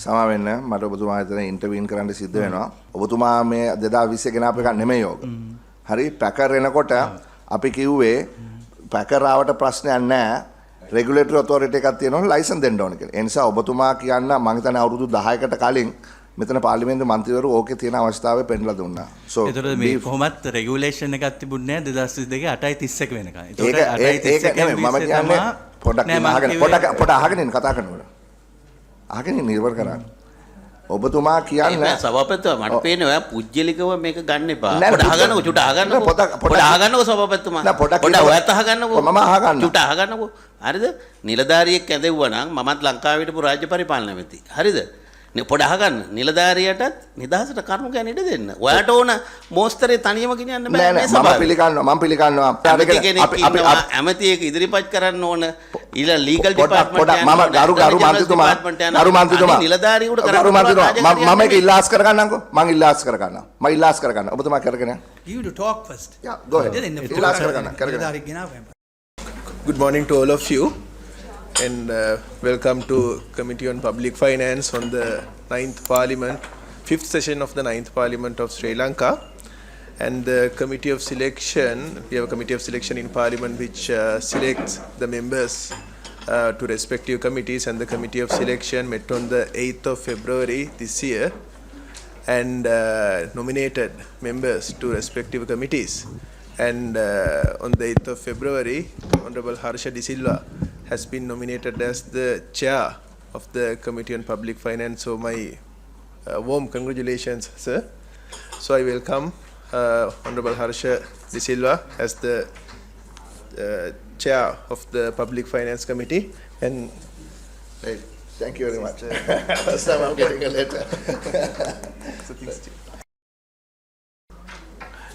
සමා වෙන්න මට ඔබතුමා හිතන ඉන්ටර්වියුන් කරන්න සිද්ධ වෙනවා. ඔබතුමා මේ 2020 ගෙනාපු එක නෙමෙයි ඕක. හරි පැකර් එනකොට අපි කිව්වේ පැකර් ආවට ප්‍රශ්නයක් නැහැ. රෙගුලේටරි ඔතොරිටි එකක් තියෙනවා ලයිසන් දෙන්න ඕන කියලා. ඒ නිසා ඔබතුමා කියන්න මම හිතන්නේ අවුරුදු 10කට කලින් මෙතන පාර්ලිමේන්තු මන්ත්‍රීවරු ඕකේ තියෙන අවස්ථාවේ පෙන්නලා දුන්නා. So ඒතර මේ කොහොමත් රෙගියුලේෂන් එකක් තිබුණේ නැහැ 2022 8:31 වෙනකන්. ඒතකොට 8:31 මම කියන්නේ පොඩක් අහගෙන ඉන්න කතා කරනකොට. අහගෙන ඉන්න ඉවර කරන්න. ඔබතුමා කියන්නේ සභාපතිතුමා මට පේන්නේ ඔයා පුජ්‍යලිකව මේක ගන්න එපා. පොඩ අහගන්නකෝ චුට අහගන්නකෝ. පොඩ අහගන්නකෝ සභාපතිතුමා. පොඩ ඔයත් අහගන්නකෝ. මම අහගන්න. චුට අහගන්නකෝ. හරිද? නිලධාරියෙක් ඇදෙව්වා නම් මමත් ලංකාවේ හිටපු රාජ්‍ය පරිපාලන ඇමති. හරිද? පොඩ අහගන්න නිලධාරියටත් නිදහසට කරුණු ගැන ඉඩ දෙන්න. ඔයාට ඕන මෝස්තරේ තනියම ගෙනියන්න බෑ මේ සභාවේ. මම පිළිගන්නවා. අපි ඇමතියෙක් ඉදිරිපත් කරන්න ඕන ඊළ ලීගල් ඩිපාර්ට්මන්ට් යන මම ගරු මන්ත්‍රීතුමා නිලධාරියෙකුට කරන්න මම මේක ඉල්ලාස් කරගන්නම්කෝ. මම ඉල්ලාස් කරගන්න. ඔබතුමා කරගෙන you to talk first. Yeah, go ahead. ඉල්ලාස් කරගන්න. Good morning to all of you. And welcome to Committee on Public Finance on the 9th Parliament, 5th session of the 9th Parliament of Sri Lanka. And the Committee of Selection, we have a Committee of Selection in Parliament which selects the members to respective committees, and the Committee of Selection met on the 8th of February this year and nominated members to respective committees. And on the 8th of February, Honorable Harsha Silva has been nominated as the chair of the Committee on Public Finance. So my warm congratulations, sir. So I welcome Honorable Harsha Silva as the chair of the Public Finance Committee. And thank you very much. First time I'm getting a letter.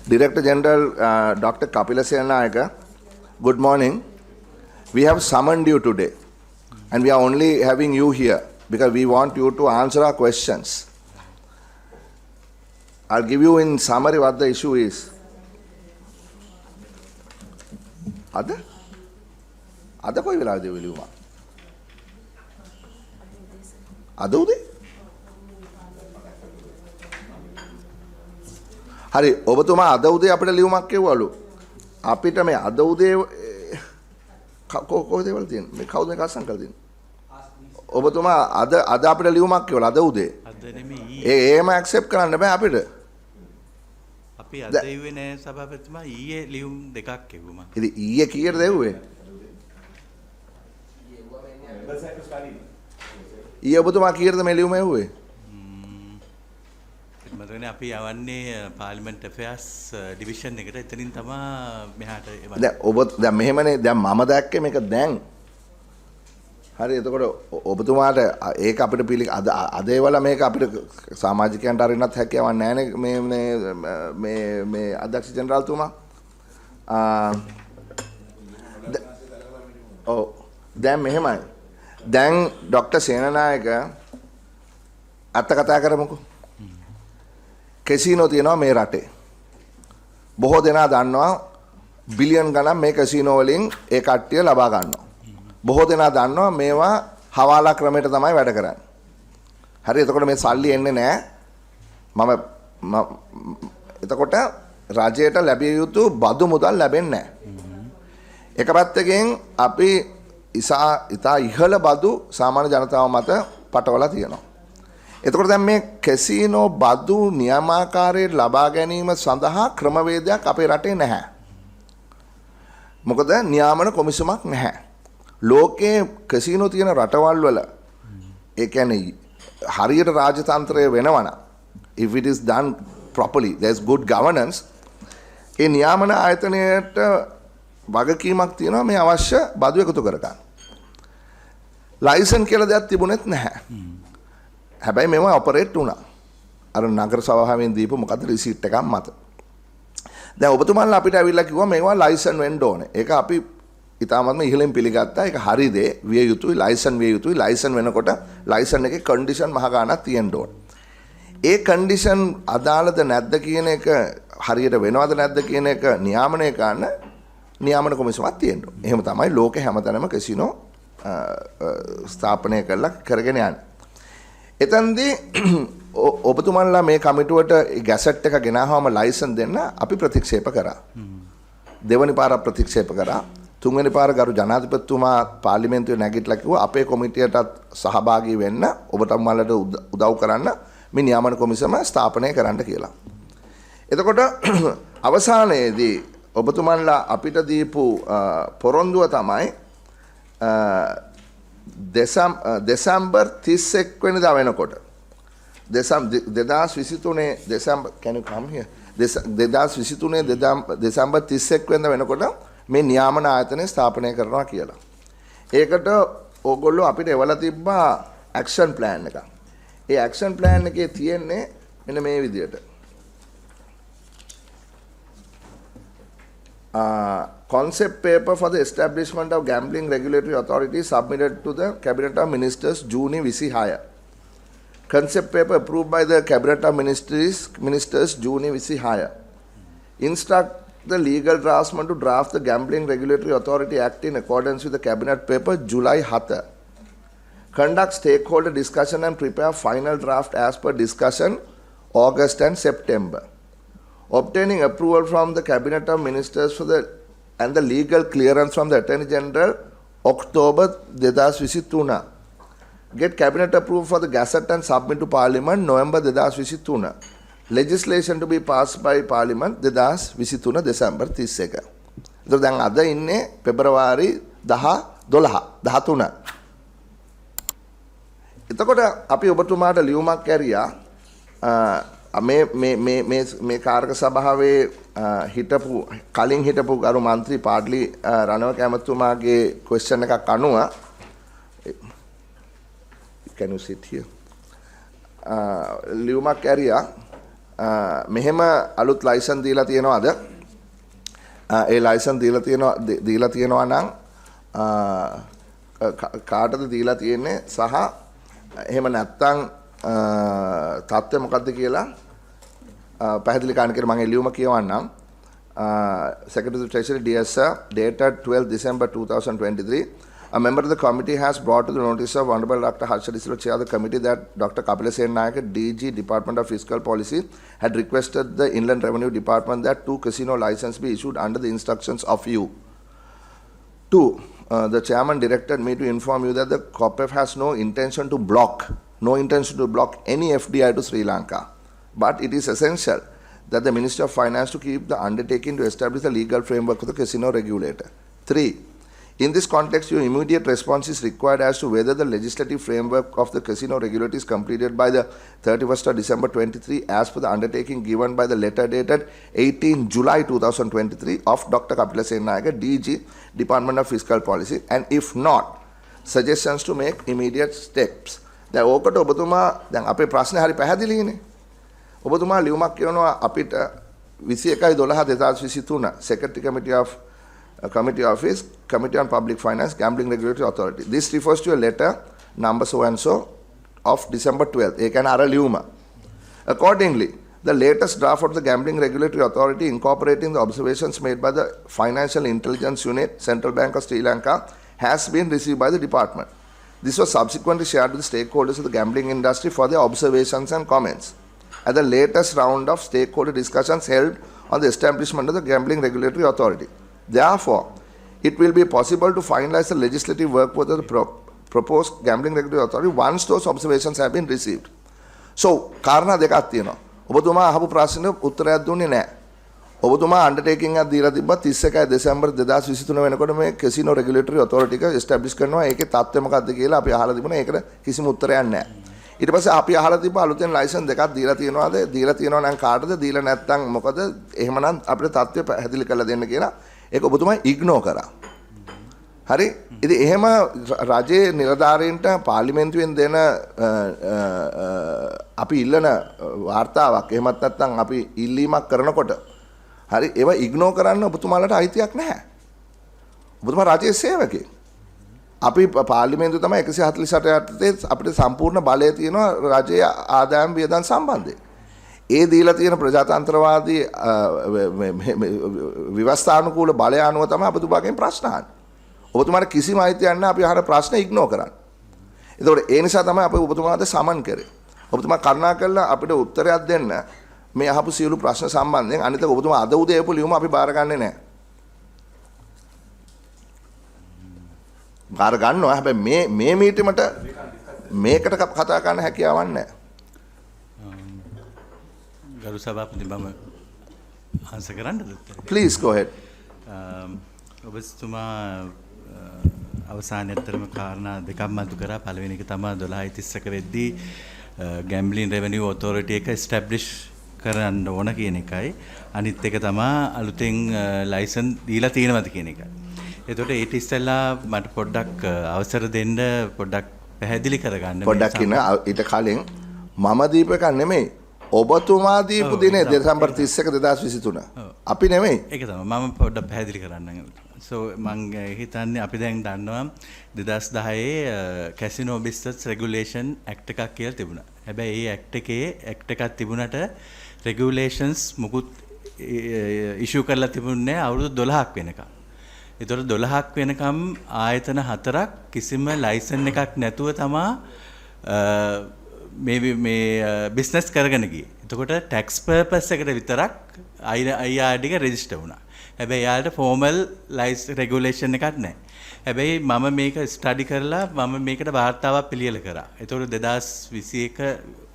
Director General Dr. Kapila Senayaka, good morning. We have summoned you today, and we are only having you here because we want you to answer our questions. I'll give you in summary what the issue is. Ada koi vela de veluma. Ada ude? hari ඔබතුමා අද උදේ අපිට ලියුමක් කියවලු. අපිට මේ අද උදේ කොහොමද දේවල් තියෙන්නේ? මේ කවුද මේක අසං කරලා තියෙන්නේ? ඔබතුමා අද අපිට ලියුමක් කියවලා අද උදේ. අද නෙමෙයි. ඒම ඇක්සෙප්ට් කරන්න බෑ අපිට. අපි අද ඉුවේ නෑ සභාපතිතුමා ඊයේ ලියුම් දෙකක් කියවුවා. ඉතින් ඊයේ කීයද දෙව්වේ? ඊයේ ඔබතුමා කීයද මේ ලියුම එව්වේ? මතකනේ අපි යවන්නේ පාර්ලිමේන්ට් ඇෆෙයාර්ස් ඩිවිෂන් එකට. එතනින් තමයි මෙහාට දැන් මෙහෙමනේ දැන් මම දැක්කේ මේක දැන්. හරි එතකොට ඔබතුමාට ඒක අපිට අද ඒවල මේක අපිට සමාජිකයන්ට අරින්නත් හැකියාවක් නැහැ මේ අධ්‍යක්ෂ ජෙනරාල්තුමා. ඔව් දැන් මෙහෙමයි. දැන් ડોક્ટર සේනනායක අත කතා කරමුකෝ. කැසිනෝ තියෙනවා මේ රටේ. බොහෝ දෙනා දන්නවා බිලියන් ගණන් මේ කැසිනෝ වලින් ඒ කට්ටිය ලබා ගන්නවා. බොහෝ දෙනා දන්නවා මේවා හවාලා ක්‍රමයට තමයි වැඩ කරන්නේ. හරි එතකොට මේ සල්ලි එන්නේ නැහැ. එතකොට රජයට ලැබිය යුතු බදු මුදල් ලැබෙන්නේ නැහැ. එක පැත්තකින් අපි ඉතා ඉහළ බදු සාමාන්‍ය ජනතාව මත පටවලා තියෙනවා. එතකොට දැන් මේ කැසිනෝ බදු නියමාකාරයෙන් ලබා ගැනීම සඳහා ක්‍රමවේදයක් අපේ රටේ නැහැ. මොකද නියාමන කොමිසමක් නැහැ. ලෝකයේ කැසිනෝ තියෙන රටවල් වල ඒ කියන්නේ හරියට රාජතන්ත්‍රය වෙනවනම් if it is done properly there is good governance ඒ නියාමන ආයතනයට වගකීමක් තියෙනවා මේ අවශ්‍ය බදු එකතු කර ගන්න. ලයිසන් කියලා දෙයක් තිබුණෙත් නැහැ. හැබැයි මේවා ඔපරේට් වුණා. අර නගර සභාවෙන් දීපු මොකද රිසීට් එකක් මත. දැන් ඔබතුමාලා අපිට ඇවිල්ලා කිව්වා මේවා ලයිසන් වෙන්න ඕනේ. ඒක අපි ඉතාමත්ම ඉහළින් පිළිගත්තා. ඒක හරි දේ. විය යුතුයි ලයිසන් විය යුතුයි. ලයිසන් වෙනකොට ලයිසන් එකේ කන්ඩිෂන් මහ ගාණක් තියෙන්න ඕනේ. ඒ කන්ඩිෂන් අදාළද නැද්ද කියන එක හරියට වෙනවද නැද්ද කියන එක නියාමනය කරන්න නියාමන කොමිසමක් තියෙන්න ඕනේ. එහෙම තමයි ලෝකේ හැමතැනම කැසිනෝ ස්ථාපනය කරලා කරගෙන යන්නේ. එතනදී ඔබතුමන්ලා මේ කමිටුවට ගැසට් එක ගෙනාවම ලයිසන් දෙන්න අපි ප්‍රතික්ෂේප කරා. දෙවනි පාර ප්‍රතික්ෂේප කරා. තුන්වෙනි පාර ගරු ජනාධිපතිතුමා පාර්ලිමේන්තුවේ නැගිටලා කිව්වා අපේ කොමිටියටත් සහභාගී වෙන්න ඔබතුමන්ලට උදව් කරන්න මේ නියාමන කොමිසම ස්ථාපනය කරන්න කියලා. එතකොට අවසානයේදී ඔබතුමන්ලා අපිට දීපු පොරොන්දුව තමයි දෙසැම්බර් 31 වෙනිදා වෙනකොට 2023 December can you come here 2023 December 31 වෙනිදා වෙනකොට මේ නියාමන ආයතනය ස්ථාපනය කරනවා කියලා. ඒකට ඕගොල්ලෝ අපිට එවලා තිබ්බා ඇක්ෂන් ප්ලෑන් එකක්. ඒ ඇක්ෂන් ප්ලෑන් එකේ තියෙන්නේ මෙන්න මේ විදිහට. Concept paper for the establishment of gambling regulatory authority submitted to the Cabinet of Ministers June 26. Concept paper approved by the Cabinet of Ministers June 26. Instruct the legal draftsman to draft the Gambling Regulatory Authority Act in accordance with the Cabinet paper July 7. Conduct stakeholder discussion and prepare final draft as per discussion August and September. Obtaining approval from the Cabinet of Ministers and the legal clearance from the Attorney General October 2023. Get Cabinet approval for the Gazette and submit to Parliament November 2023. Legislation to be passed by Parliament 2023 December 31. So දැන් අද ඉන්නේ පෙබරවාරි 13. එතකොට අපි ඔබතුමාට ලියුමක් ඇරියා මේ කාර්ක සභාවේ හිටපු කලින් හිටපු ගරු මන්ත්‍රී පාඩලි රණවක ඇමතුමාගේ ක්වෙස්චන් එකක් අනුව can you sit here ලියුමක් ඇරියා මෙහෙම අලුත් ලයිසන් දීලා තියෙනවද ඒ ලයිසන් දීලා තියෙනවා නම් කාටද දීලා තියෙන්නේ සහ එහෙම නැත්නම් තත්ත්වය මොකක්ද කියලා පැහැදිලි කරන්න කියලා මම එළියුම කියවන්නම්. Secretary of Treasury, dear sir, dated 12 December 2023, a member of the committee has brought to the notice of Honorable Dr. Harsha Chair of the committee that Dr. Kapila Senayaka, DG, Department of Fiscal Policy, had requested the Inland Revenue Department that 2 casino licenses be issued under the instructions of you. 2. The chairman directed me to inform you that the COPEF has no intention to block any FDI to Sri Lanka. But it is essential that the Ministry of Finance to keep the undertaking to establish the legal framework for the casino regulator. 3. In this context, your immediate response is required as to whether the legislative framework of the casino regulator is completed by the 31st of December 23 as per the undertaking given by the letter dated 18 July 2023 of Dr. Kapila Senayaka, DG, Department of Fiscal Policy, and if not, suggestions to make immediate steps. දැන් ඕකට ඔබතුමා දැන් අපේ ප්‍රශ්නේ හරි පැහැදිලිනේ. ඔබතුමා ලියුමක් කියනවා අපිට 21/12/2023 Secretary Committee Office, Committee on Public Finance, Gambling Regulatory Authority. This refers to a letter number so and so of December 12th. ඒ කියන්නේ අර ලියුම. Accordingly, the latest draft of the Gambling Regulatory Authority incorporating the observations made by the Financial Intelligence Unit, Central Bank of Sri Lanka, has been received by the department. This was subsequently shared with the stakeholders of the gambling industry for their observations and comments at the latest round of stakeholder discussions held on the establishment of the Gambling Regulatory Authority. Therefore, it will be possible to finalize the legislative work for the proposed Gambling Regulatory Authority once those observations have been received. So, කාරණා දෙකක් තියෙනවා. ඔබතුමා අහපු ප්‍රශ්නෙට උත්තරයක් දුන්නේ නැහැ. ඔබතුමා අන්ඩර්ටේකින් එකක් දීලා තිබ්බා 31 දෙසැම්බර් 2023 වෙනකොට මේ කැසිනෝ රෙගියුලේටරි ඔතොරිටි එක එස්ටැබ්ලිෂ් කරනවා. ඒකේ තත්ත්වය මොකක්ද කියලා අපි අහලා තිබුණා. ඒකට කිසිම උත්තරයක් නැහැ. ඊට පස්සේ අපි අහලා තිබ්බා අලුතෙන් ලයිසන් දෙකක් දීලා තියෙනවාද? දීලා තියෙනවා නම් කාටද? දීලා නැත්නම් මොකද? එහෙමනම් අපිට තත්ත්වය පැහැදිලි කරලා දෙන්න කියලා ඒක ඔබතුමා ඉග්නෝ කරා. හරි? ඉතින් එහෙම රජයේ නිලධාරීන්ට පාර්ලිමේන්තුවෙන් දෙන අපි ඉල්ලන වාර්තාවක් එහෙමත් නැත්නම් අපි ඉල්ලීමක් කරනකොට හරි ඒවා ඉග්නෝ කරන්න ඔබතුමාලට අයිතියක් නැහැ. ඔබතුමා රජයේ සේවකයෙක්. අපි පාර්ලිමේන්තුව තමයි 148 යටතේ අපිට සම්පූර්ණ බලය තියෙනවා රජයේ ආදායම් වියදම් සම්බන්ධයෙන්. ඒ දීලා තියෙන ප්‍රජාතන්ත්‍රවාදී ව්‍යවස්ථානුකූල බලය අනුව තමයි ඔබතුමාගෙන් ප්‍රශ්න අහන්නේ. ඔබතුමාට කිසිම අයිතියක් නැහැ අපි අහන ප්‍රශ්න ඉග්නෝ කරන්න. ඒතකොට ඒ නිසා තමයි අපි ඔබතුමාට සමන් කරේ. ඔබතුමා කරුණා කරලා අපිට උත්තරයක් දෙන්න මේ අහපු සියලු ප්‍රශ්න සම්බන්ධයෙන්. අනිත් එක ඔබතුමා අද උදේ එපු ලියුම අපි බාරගන්නේ නැහැ. බාර ගන්නවා. හැබැයි මේ මීටිමට මේකට කතා කරන්න හැකියාවක් නැහැ. ගරු සභාපති මම ආන්සර් කරන්නද? Please go ahead. ඔබතුමා අවසානයේ අතරම කාරණා දෙකක් මතු කරා. පළවෙනි එක තමයි 12:31 වෙද්දී ගැම්බලින් රෙවෙනියු ඔතොරිටි එක ස්ටැබ්ලිෂ් කරන්න ඕන කියන එකයි. අනිත් එක තමයි අලුතෙන් ලයිසන් දීලා තියෙනවද කියන එකයි. එතකොට ඊට ඉස්සෙල්ලා මට පොඩ්ඩක් අවසර දෙන්න පොඩ්ඩක් පැහැදිලි කරගන්න. පොඩ්ඩක් ඉන්න ඊට කලින් මම දීප එක නෙමෙයි. ඔබතුමා දීපු දිනේ දෙසැම්බර් 31 2023. අපි නෙමෙයි. ඒක තමයි මම පොඩ්ඩක් පැහැදිලි කරන්නම්. මං හිතන්නේ අපි දැන් දන්නවා 2010 කැසිනෝ බිස්නස් රෙගුලේෂන් ඇක්ට් එකක් කියලා තිබුණා. හැබැයි ඒ ඇක්ට් එකක් තිබුණට රෙගුලේෂන්ස් මුකුත් ඉෂුව කරලා තිබුණේ අවුරුදු 12ක් වෙනකම්. ඒතකොට 12ක් වෙනකම් ආයතන 4ක් කිසිම ලයිසන් එකක් නැතුව තමා මේ බිස්නස් කරගෙන ගියේ. එතකොට ටැක්ස් පර්පස් එකට විතරක් IRD එක රෙජිස්ටර් වුණා. හැබැයි යාලට ෆෝමල් රෙගුලේෂන් එකක් නැහැ. හැබැයි මම මේක ස්ටඩි කරලා මම මේකට වාර්තාවක් පිළියෙල කරා. ඒතකොට 2021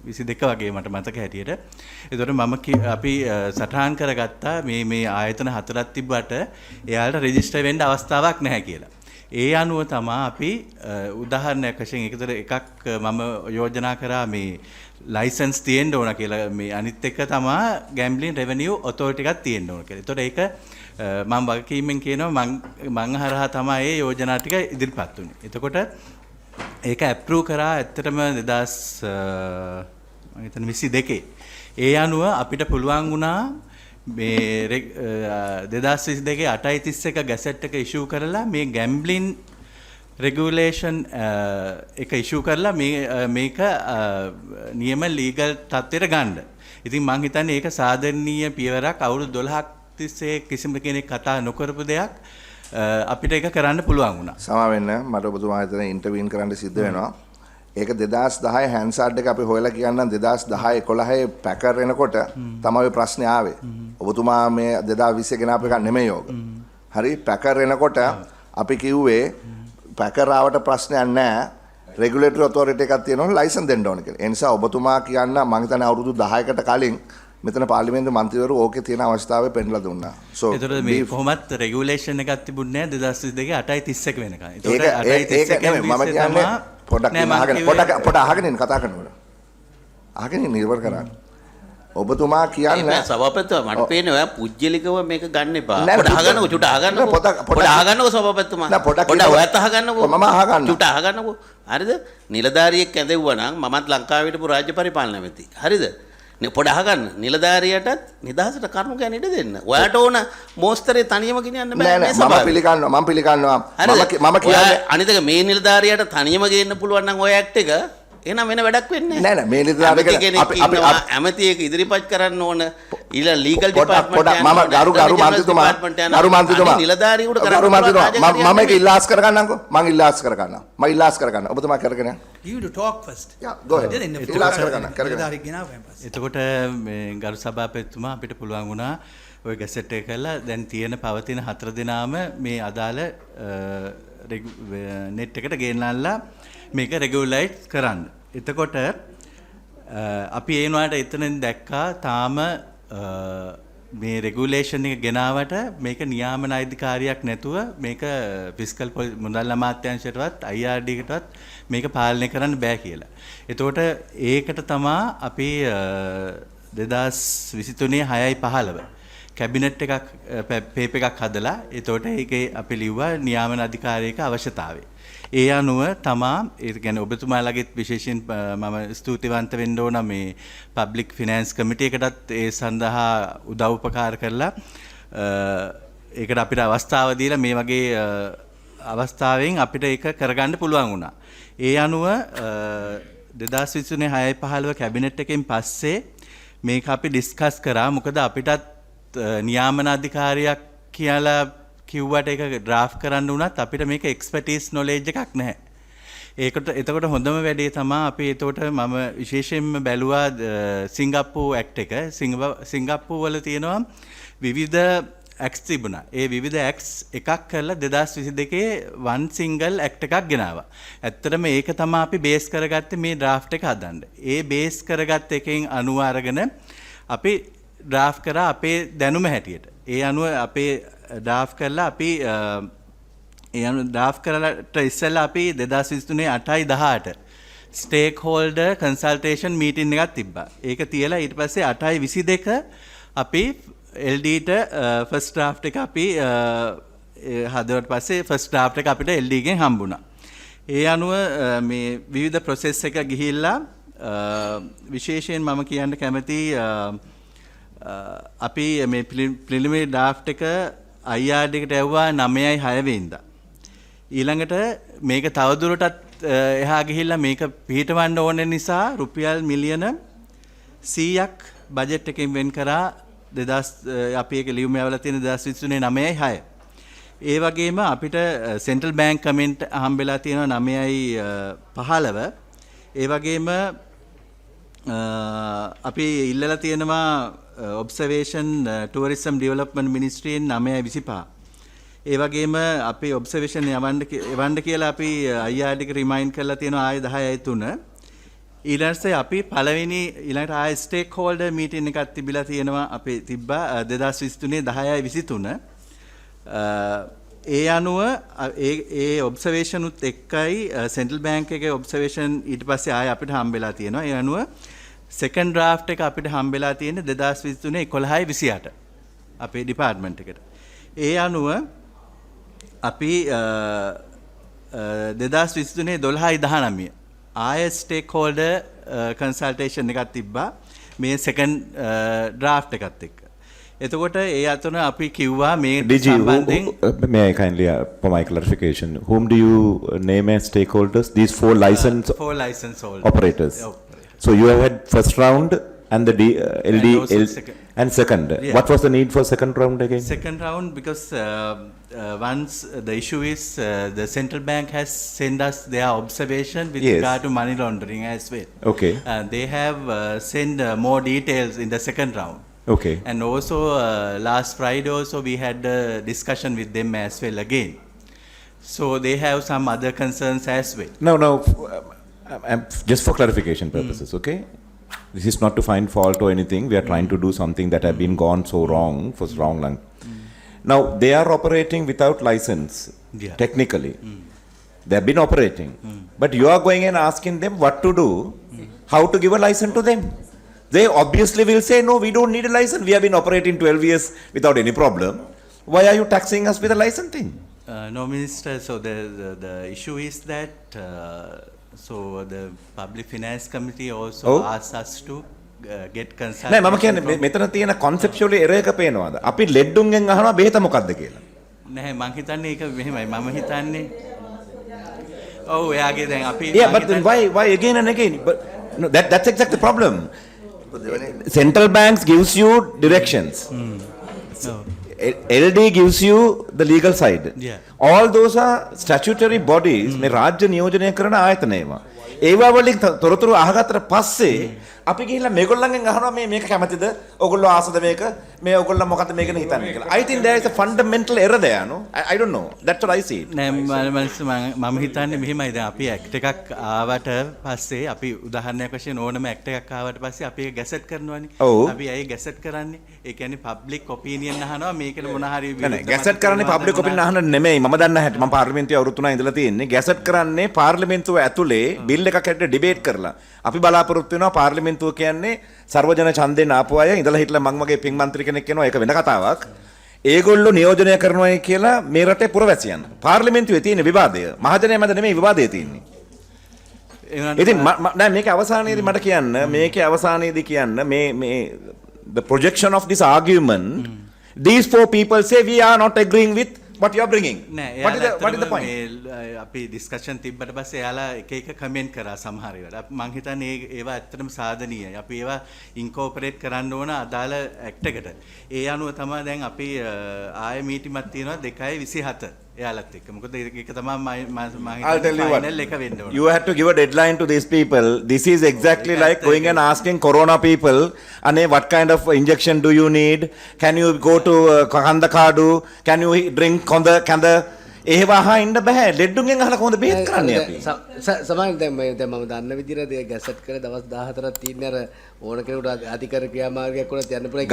22 වගේ මට මතක හැටියට. ඒතකොට අපි සටහන් කරගත්තා මේ ආයතන 4ක් තිබ්බට එයාලට රෙජිස්ටර් වෙන්න අවස්ථාවක් නැහැ කියලා. ඒ අනුව තමයි අපි උදාහරණයක් වශයෙන් එකක් මම යෝජනා කරා මේ ලයිසන්ස් තියෙන්න ඕන කියලා. මේ අනිත් එක තමයි ගැම්බලින් රෙවෙනියු ඔතොරිටි එකක් තියෙන්න ඕන කියලා. ඒතකොට ඒක මම වගකීමෙන් කියනවා මං හරහා තමයි ඒ යෝජනා ටික ඉදිරිපත් වුනේ. එතකොට ඒක ඇප්‍රූව් කරා ඇත්තටම 2022. ඒ අනුව අපිට පුළුවන් වුණා මේ 2022 8:31 ගැසට් එක ඉෂුව කරලා මේ ගැම්බලින් රෙගුලේෂන් එක ඉෂුව කරලා මේක නියම ලීගල් තත්ත්වයට ගන්න. ඉතින් මං හිතන්නේ ඒක සාධාරණීය පියවරක්. අවුරුදු 12ක් තිස්සේ කිසිම කෙනෙක් කතා නොකරපු දෙයක් අපිට ඒක කරන්න පුළුවන් වුණා. සමා වෙන්න මට ඔබතුමා හිතන ඉන්ටර්වියුන් කරන්න සිද්ධ වෙනවා. ඒක 2010 හැන්සාඩ් එක අපි හොයලා කියන්නම් 2010 11 පැකර් එනකොට තමයි ප්‍රශ්නේ ආවේ. ඔබතුමා මේ 2020 ගෙනාපු එක නෙමෙයි ඕක. හරි පැකර් එනකොට අපි කිව්වේ පැකර් ආවට ප්‍රශ්නයක් නැහැ. රෙගුලේටරි ඔතොරිටි එකක් තියෙනවා ලයිසන් දෙන්න ඕන කියලා. ඒ නිසා ඔබතුමා කියන්න මම හිතන්නේ අවුරුදු 10කට කලින් මෙතන පාර්ලිමේන්තු මන්ත්‍රීවරු ඕකේ තියෙන අවස්ථාවේ පෙන්නලා දුන්නා. ඒතර මේ කොහොමත් රෙගුලේෂන් එකක් තිබුණේ නැහැ 2022 8:31 වෙනකන්. ඒක නෙමෙයි මම කියන්නේ පොඩක් අහගෙන ඉන්න කතා කරනකොට. අහගෙන ඉන්න ඉවර කරන්න. ඔබතුමා කියන්නේ සභාපතිතුමා මට පේන්නේ ඔයා පුජ්‍යලිකව මේක ගන්න එපා. පොඩ අහගන්නකෝ චුට අහගන්නකෝ. පොඩ අහගන්නකෝ සභාපතිතුමා. පොඩ ඔයත් අහගන්නකෝ. මම අහගන්න. චුට අහගන්නකෝ. හරිද? නිලධාරියෙක් ඇදෙව්වා නම් මමත් ලංකාවේ හිටපු රාජ්‍ය පරිපාලන ඇමති. හරිද? පොඩ අහගන්න. නිලධාරියටත් නිදහසට කරුණු ගැන ඉඩ දෙන්න. ඔයාට ඕන මෝස්තරේ තනියම ගෙනියන්න බෑ. නෑ මම පිළිගන්නවා. මම කියන්නේ අනිත් එක මේ නිලධාරියට තනියම ගේන්න පුළුවන් නම් ඔය ඇක්ට් එක එහෙනම් වෙන වැඩක් වෙන්නේ නෑ මේ නිලධාරියෙක් අපි ඇමතියෙක් ඉදිරිපත් කරන්න ඕන ඊළ ලීගල් ඩිපාර්ට්මන්ට් මම ගරු මන්ත්‍රීතුමා නිලධාරියෙකුට මම ඒක ඉල්ලාස් කරගන්නම්කෝ. මම ඉල්ලාස් කරගන්න. ඔබතුමා කරගෙන You to talk first. Yeah, go ahead. ඉල්ලාස් කරගන්න. එතකොට මේ ගරු සභාපතිතුමා අපිට පුළුවන් වුණා ওই ගැසට් එක කරලා දැන් තියෙන පවතින 4 දෙනාම මේ අදාළ නෙට් එකට ගෙන්නලා මේක රෙගුලයිට් කරන්න. එතකොට අපි ඒ වුණාට එතනින් දැක්කා තාම මේ රෙගුලේෂන් එක ගෙනාවට මේක නියාමන අධිකාරියක් නැතුව මේක ෆිස්කල් මුදල් අමාත්‍යාංශයටවත් IRD එකටවත් මේක පාලනය කරන්න බෑ කියලා. එතකොට ඒකට තමා අපි 2023 6:15 කැබිනට් එකක් පේපර් එකක් හදලා එතකොට ඒකේ අපි ලිව්වා නියාමන අධිකාරියක අවශ්‍යතාවය. ඒ අනුව තමා ඒ කියන්නේ ඔබතුමාලගෙත් විශේෂයෙන් මම ස්තුතිවන්ත වෙන්න ඕන මේ පබ්ලික් ෆිනෑන්ස් කමිටි එකටත් ඒ සඳහා උදව් උපකාර කරලා ඒකට අපිට අවස්ථාව දීලා මේ වගේ අවස්ථාවෙන් අපිට ඒක කරගන්න පුළුවන් වුණා. ඒ අනුව 2023 6:15 කැබිනට් එකෙන් පස්සේ මේක අපි ඩිස්කස් කරා. මොකද අපිටත් නියාමන අධිකාරියක් කියලා කිව්වට ඒක ඩ්‍රාෆ්ට් කරන්න උනත් අපිට මේක එක්ස්පර්ටිස් නොලෙජ් එකක් නැහැ. ඒකට එතකොට හොඳම වැඩේ තමයි අපි එතකොට මම විශේෂයෙන්ම බැලුවා සිංගප්පූ ඇක්ට් එක. සිංගප්පූ වල තියෙනවා විවිධ ඇක්ට්ස් තිබුණා. ඒ විවිධ ඇක්ට්ස් එකක් කරලා 2022 වන් සිංගල් ඇක්ට් එකක් ගෙනාවා. ඇත්තටම ඒක තමයි අපි බේස් කරගත්තේ මේ ඩ්‍රාෆ්ට් එක හදන්න. ඒ බේස් කරගත්ත එකෙන් අනුව අරගෙන අපි ඩ්‍රාෆ්ට් කරා අපේ දැනුම හැටියට. ඒ අනුව අපේ ඩ්‍රාෆ්ට් කරලා අපි ඒ අනුව ඩ්‍රාෆ්ට් කරලාට ඉස්සෙල්ලා අපි 2023 8/18 ස්ටේක් හෝල්ඩර් කන්සල්ටේෂන් මීටින් එකක් තිබ්බා. ඒක තියලා ඊට පස්සේ 8/22 අපි LDට ෆස්ට් ඩ්‍රාෆ්ට් එක අපි හදුවට පස්සේ ෆස්ට් ඩ්‍රාෆ්ට් එක අපිට LD ගෙන් හම්බුණා. ඒ අනුව මේ විවිධ ප්‍රොසෙස් එක ගිහිල්ලා විශේෂයෙන් මම කියන්න කැමති අපි මේ ප්‍රිලිමිනරි ඩ්‍රාෆ්ට් එක IRD එකට යවුවා 9/6 වෙනිදා. ඊළඟට මේක තවදුරටත් එහා ගිහිල්ලා මේක පිහිටවන්න ඕන නිසා රුපියල් මිලියන 100ක් බජට් එකෙන් වෙන් කරා 2000 අපි ඒක ලියුම යවලා තියෙන 2023 9/6. ඒ වගේම අපිට සෙන්ට්‍රල් බැංක් කමෙන්ට් හම්බෙලා තියෙනවා 9/15. ඒ වගේම අපි ඉල්ලලා තියෙනවා ඔබ්සර්වේෂන් ටුවරිසම් ඩෙවලොප්මන්ට් මිනිස්ට්‍රියෙන් 9/25. ඒ වගේම අපි ඔබ්සර්වේෂන් යවන්න කියලා අපි IRD එක රිමයින්ඩ් කරලා තියෙනවා ආයේ 10/3. ඊළඟට අපි පළවෙනි ඊළඟට ආයේ ස්ටේක් හෝල්ඩර් මීටින් එකක් තිබිලා තියෙනවා අපි තිබ්බා 2023 10/23. ඒ අනුව ඒ ඔබ්සර්වේෂන් උත් එක්කයි සෙන්ට්‍රල් බැංක් එකේ ඔබ්සර්වේෂන් ඊට පස්සේ ආයේ අපිට හම්බෙලා තියෙනවා. ඒ අනුව සෙකන්ඩ් ඩ්‍රාෆ්ට් එක අපිට හම්බෙලා තියෙන්නේ 2023 11/28 අපේ ඩිපාර්ට්මන්ට් එකට. ඒ අනුව අපි 2023 12/19 ආය ස්ටේක් හෝල්ඩර් කන්සල්ටේෂන් එකක් තිබ්බා මේ සෙකන්ඩ් ඩ්‍රාෆ්ට් එකත් එක්ක. එතකොට ඒ අතර අපි කිව්වා මේ සම්බන්ධයෙන් may I kindly for my clarification, whom do you name as stakeholders? These four license holders operators. So you have had first round and the LD and second. Yeah. What was the need for second round again? Second round because once the issue is the central bank has sent us their observation with Yes. regard to money laundering as well. Okay. They have sent more details in the second round. Okay. And also last Friday also we had a discussion with them as well again. So they have some other concerns as well. No. Just for clarification purposes, okay? This is not to find fault or anything. We are trying to do something that have been gone so wrong for so long. Now they are operating without license. Yeah. Technically, they have been operating, but you are going and asking them what to do, how to give a license to them. They obviously will say, no, we don't need a license. We have been operating 12 years without any problem. Why are you taxing us with a license thing? No, Minister. So the issue is that so the Public Finance Committee also asked us to get consultation. නෑ මම කියන්නේ මෙතන තියෙන conceptual error එක පේනවාද? අපි ලෙඩ්ඩුන්ගෙන් අහනවා බෙහෙත මොකක්ද කියලා. නැහැ මං හිතන්නේ ඒක මෙහෙමයි. මම හිතන්නේ ඔව් එයාගේ දැන් අපි Yeah, but then why again and again? But no, that's exactly the problem. Central banks gives you directions. no. LD gives you the legal side. Yeah. All those are statutory bodies. මේ රාජ්‍ය නියෝජනය කරන ආයතන ඒවා. ඒවා වලින් තොරතුරු අහගත්තට පස්සේ අපි ගිහිල්ලා මේගොල්ලන්ගෙන් අහනවා මේක කැමතිද? ඔයගොල්ලෝ ආසද මේක? මේ ඔයගොල්ලෝ මොකද මේකන හිතන්නේ කියලා. I think there is a fundamental error there, no? I don't know. That's what I see. නෑ මම හිතන්නේ මෙහෙමයි දැන් අපි ඇක්ට් එකක් ආවට පස්සේ අපි උදාහරණයක් වශයෙන් ඕනම ඇක්ට් එකක් ආවට පස්සේ අපි ඒක ගැසට් කරනවානේ. අපි ඇයි ගැසට් කරන්නේ? ඒ කියන්නේ පබ්ලික් ඔපිනියන් අහනවා මේකට මොන හරි නෑ ගැසට් කරන්නේ පබ්ලික් ඔපිනියන් අහන්න නෙමෙයි. මම දන්න හැටි මම පාර්ලිමේන්තුවේ අවුරුදු 3 ඉඳලා තියෙන්නේ. ගැසට් කරන්නේ පාර්ලිමේන්තුව ඇතුලේ බිල් එකක් හැටියට ඩිබේට් කරලා. අපි බලාපොරොත්තු වෙනවා පාර්ලිමේන්තුව කියන්නේ සර්වජන ඡන්දයෙන් ආපු අය ඉඳලා හිටලා මං වගේ පින් මන්ත්‍රී කෙනෙක් කියනවා ඒක වෙන කතාවක්. ඒගොල්ලෝ නියෝජනය කරනවායි කියලා මේ රටේ පුරවැසියන්. පාර්ලිමේන්තුවේ තියෙන විවාදය මහජනයා මැද නෙමෙයි විවාදය තියෙන්නේ. ඉතින් නෑ මේකේ අවසානයේදී මට කියන්න මේකේ අවසානයේදී කියන්න මේ the projection of this argument these four people say we are not agreeing with what you are bringing. What is the point? අපි ඩිස්කෂන් තිබ්බට පස්සේ එයාලා එක එක කමෙන්ට් කරා සමහර ඒවාට. මම හිතන්නේ ඒවා ඇත්තටම සාධනීයයි. අපි ඒවා ඉන්කෝපරේට් කරන්න ඕන අදාළ ඇක්ට් එකට. ඒ අනුව තමයි දැන් අපි ආයෙ මීටිමක් තියෙනවා 2/27. එයාලත් එක්ක. මොකද ඒක තමයි I'll tell you what. Final එක වෙන්න ඕන. You had to give a deadline to these people. This is exactly like going and asking corona people, Ane, what kind of injection do you need? Can you go to Kanda Kadu? Can you drink Kanda? එහෙම අහින්න බෑ. ලෙඩුන්ගෙන් අහලා කොහොමද බේත් කරන්නේ අපි? සමහර දැන් මම දන්න විදිහට ඒ ගැසට් කරලා දවස් 14ක් තියෙන අර ඕන කෙනෙකුට අධිකර ක්‍රියාමාර්ගයක් වලත් යන්න පුළුවන්.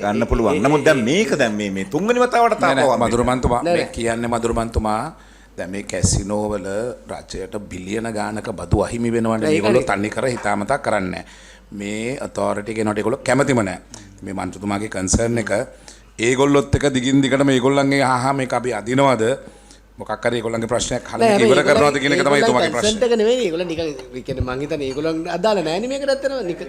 ගන්න පුළුවන්. නමුත් දැන් මේක දැන් මේ තුන්වෙනි වතාවට තාපුවා. මధుරමන්තුමා මේ කියන්නේ මధుරමන්තුමා දැන් මේ කැසිනෝ වල රජයට බිලියන ගානක බදු අහිමි වෙනවනේ. ඒගොල්ලෝ තන්නේ කර හිතාමතා කරන්නේ නැහැ. මේ ඔතොරිටි කෙනාට ඒගොල්ලෝ කැමතිම නැහැ. මේ මන්ත්‍රතුමාගේ කන්සර්න් එක ඒගොල්ලොත් එක දිගින් දිගටම ඒගොල්ලන්ගේ ආහා මේක අපි අදිනවද මොකක් හරි ඒගොල්ලන්ගේ ප්‍රශ්නයක් හරියට ඉවර කරනවද කියන එක තමයි එතුමාගේ ප්‍රශ්නේ. කන්සර්න් එක නෙවෙයි ඒගොල්ලෝ නිකන් ඒ කියන්නේ මං හිතන්නේ ඒගොල්ලන් අදාළ නැහැ නේ මේකට ඇත්තටම නිකන්